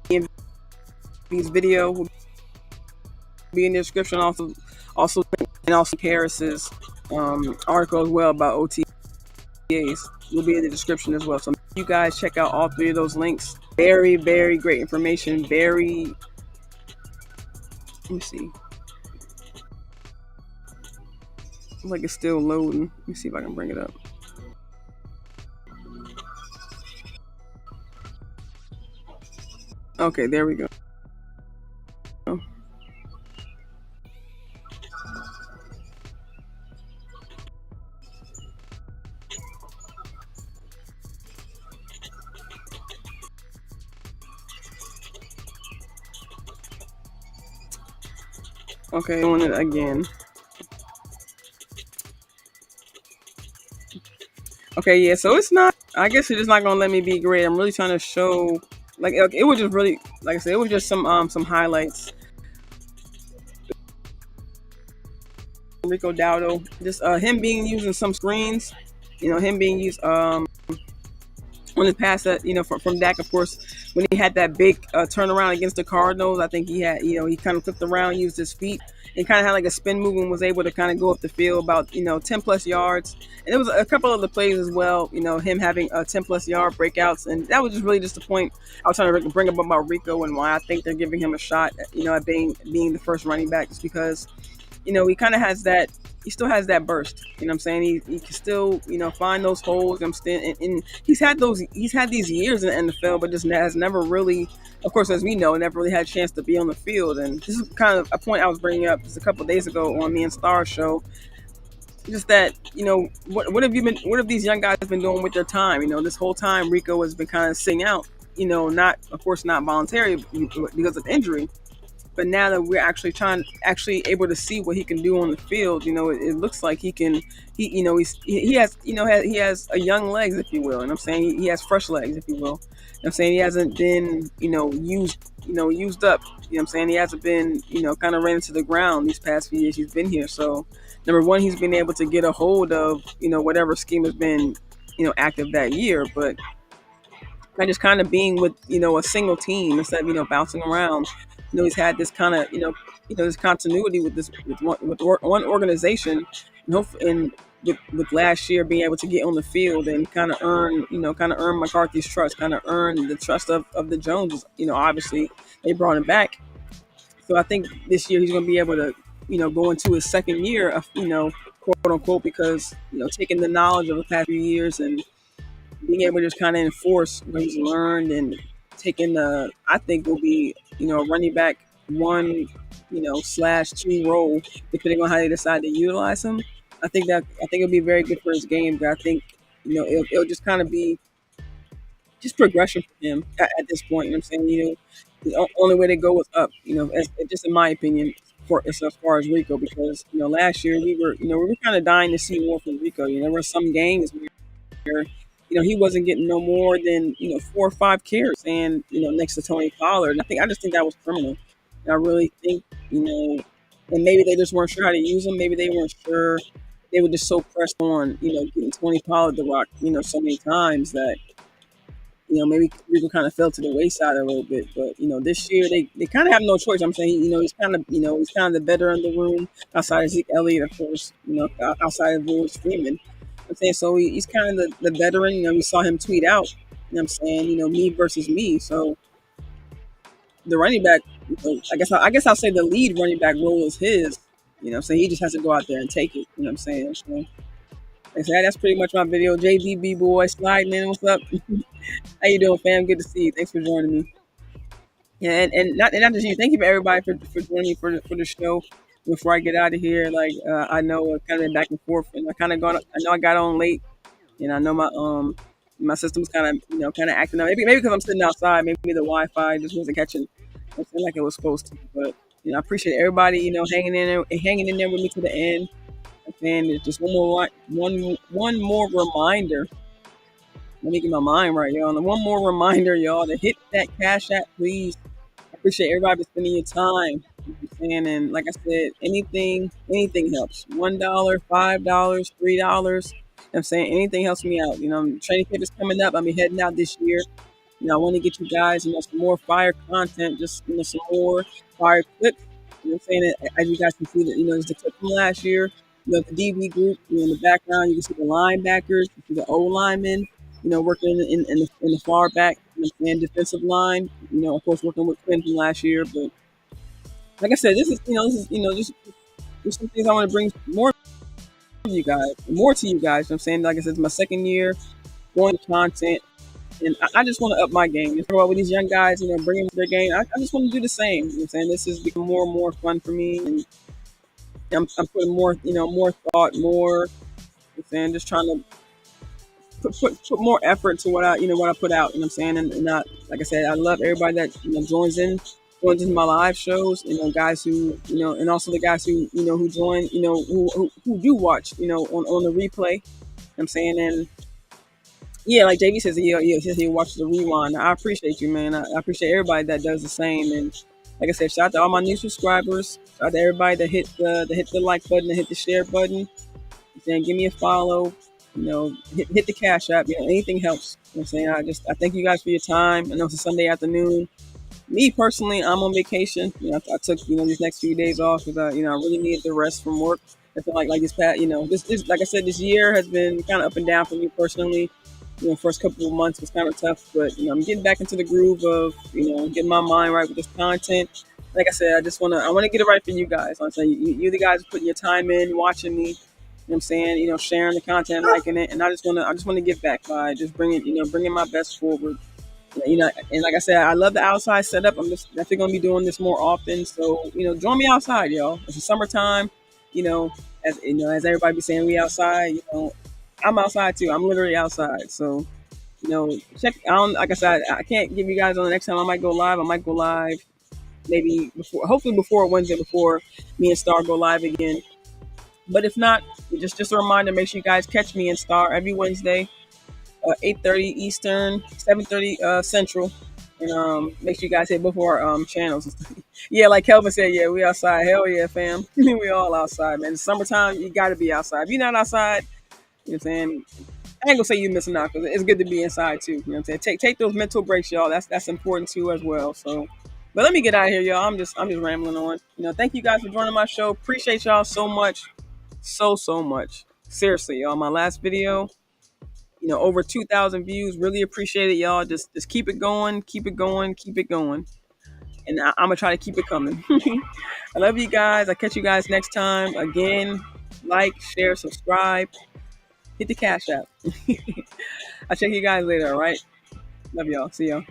DMV's video will be in the description. Also, and also Harris's article as well about OTAs will be in the description as well. So you guys check out all three of those links. Very, very great information. Let me see. Like it's still loading. Let me see if I can bring it up. Okay, there we go. Okay, doing it again. Okay, yeah. So it's not. I guess it's just not gonna let me be great. I'm really trying to show. Like it was just really, like I said, it was just some highlights. Rico Dowdle, just him being used in some screens. Him being used on his pass that from Dak, of course, when he had that big turnaround against the Cardinals. I think he had he kind of flipped around, used his feet, and kind of had like a spin move and was able to kind of go up the field about 10 plus yards. And there was a couple of the plays as well. Him having 10 plus yard breakouts, and that was just really just the point I was trying to bring up about Rico and why I think they're giving him a shot. At being the first running back, just because he kind of has that. He still has that burst. You know what I'm saying? He can still, find those holes. I'm still, and he's had those. He's had these years in the NFL, but just has never really, of course, as we know, never really had a chance to be on the field. And this is kind of a point I was bringing up just a couple of days ago on me and Star's show. Just that, what have these young guys been doing with their time? This whole time Rico has been kind of sitting out. Not, of course, not voluntary because of injury. But now that we're actually able to see what he can do on the field, it looks like he can. He has he has a young legs, if you will, and I'm saying he has fresh legs, if you will. I'm saying he hasn't been used up. I'm saying he hasn't been kind of ran into the ground these past few years he's been here. So number one, he's been able to get a hold of whatever scheme has been active that year, but and just kind of being with a single team instead of bouncing around. He's had this kind of this continuity with one organization, and with last year being able to get on the field and kind of earn McCarthy's trust, kind of earn the trust of the Joneses. Obviously they brought him back, so I think this year he's going to be able to go into his second year of quote unquote, because taking the knowledge of the past few years and being able to just kind of enforce what he's learned and taking I think will be, a running back one, slash two role, depending on how they decide to utilize him. I think it'll be very good for his game. But I think, it'll just kind of be just progression for him at this point. I'm saying, the only way to go is up, just in my opinion, for as far as Rico, because, last year we were kind of dying to see more from Rico. There were some games where he wasn't getting no more than 4 or 5 carries, and next to Tony Pollard. And I just think that was criminal. And I really think and maybe they just weren't sure how to use him. Maybe they weren't sure. They were just so pressed on getting Tony Pollard the rock so many times that maybe Rico kind of fell to the wayside a little bit. But this year they kind of have no choice. I'm saying he's kind of he's kind of the veteran in the room outside of Zeke Elliott, of course. Outside of Willis Freeman. I'm saying, so he's kind of the veteran. We saw him tweet out. I'm saying, me versus me. So the running back, I guess I'll say the lead running back role is his. So he just has to go out there and take it. I'm saying. So, like I said, that's pretty much my video. JDB boy sliding in. What's up? How you doing, fam? Good to see you. Thanks for joining me. Yeah, and not just you. Thank you for everybody for joining me for the show. Before I get out of here, like I know kind of back and forth, and I know I got on late, and I know my system's kind of acting up. Maybe because I'm sitting outside. Maybe the Wi-Fi just wasn't catching something like it was supposed to. But I appreciate everybody hanging in there with me to the end. And just one more reminder. Let me get my mind right, y'all. And one more reminder, y'all, to hit that Cash App, please. I appreciate everybody for spending your time. And like I said, anything helps. $1, $5, $3. I'm saying anything helps me out. Training camp is coming up. I'll be heading out this year. I want to get you guys, some more fire content, just some more fire clips. I'm saying, as you guys can see, that there's the clip from last year. The DB group. In the background, you can see the linebackers, you see the O linemen. Working in the far back, and defensive line. Of course, working with Quinn from last year, but. Like I said, this is just some things I want to bring more to you guys. I'm saying, like I said, it's my second year going to content, and I just want to up my game. Talk about with these young guys, bringing their game. I just want to do the same. I'm saying this is becoming more and more fun for me, and I'm putting more, more thought, more. I'm saying, just trying to put more effort to what I put out. I'm saying, and not like I said, I love everybody that joins in. join just my live shows, guys who, and also the guys who, who join, who do watch, on the replay. I'm saying, and yeah, like JV says, he says he watches the rewind. I appreciate you, man. I appreciate everybody that does the same. And like I said, shout out to all my new subscribers. Shout out to everybody that hit the like button, that hit the share button. Saying, give me a follow. Hit the cash app. Anything helps. I'm saying, I thank you guys for your time. I know it's a Sunday afternoon. Me personally, I'm on vacation. I took these next few days off because I really needed the rest from work. I feel like this past this like I said, this year has been kind of up and down for me personally. First couple of months was kind of tough, but I'm getting back into the groove of getting my mind right with this content. Like I said, I want to get it right for you guys. I'm saying you the guys putting your time in, watching me. I'm saying, sharing the content, liking it, and I just want to give back by just bringing my best forward. And like I said, I love the outside setup. I'm just definitely gonna be doing this more often. So join me outside, y'all. It's the summertime. As everybody be saying, we outside. I'm outside too. I'm literally outside. So check. I don't like I said. I can't give you guys on the next time. I might go live. Maybe hopefully before Wednesday, before me and Star go live again. But if not, just a reminder. Make sure you guys catch me and Star every Wednesday. 8:30 Eastern, 7:30 Central, and make sure you guys hit both of our channels. Yeah, like Kelvin said, yeah, we outside. Hell yeah, fam. We all outside, man. It's summertime, you got to be outside. If you're not outside, you know what I'm saying, I ain't gonna say you're missing out because it's good to be inside too. You know what I'm saying? Take those mental breaks, y'all. That's important too as well. So, but let me get out of here, y'all. I'm just rambling on. Thank you guys for joining my show. Appreciate y'all so much, so much. Seriously, y'all. My last video. Over 2,000 views. Really appreciate it, y'all. Just keep it going, keep it going, keep it going. And I'm going to try to keep it coming. I love you guys. I'll catch you guys next time. Again, like, share, subscribe. Hit the cash app. I'll check you guys later, all right? Love y'all. See y'all.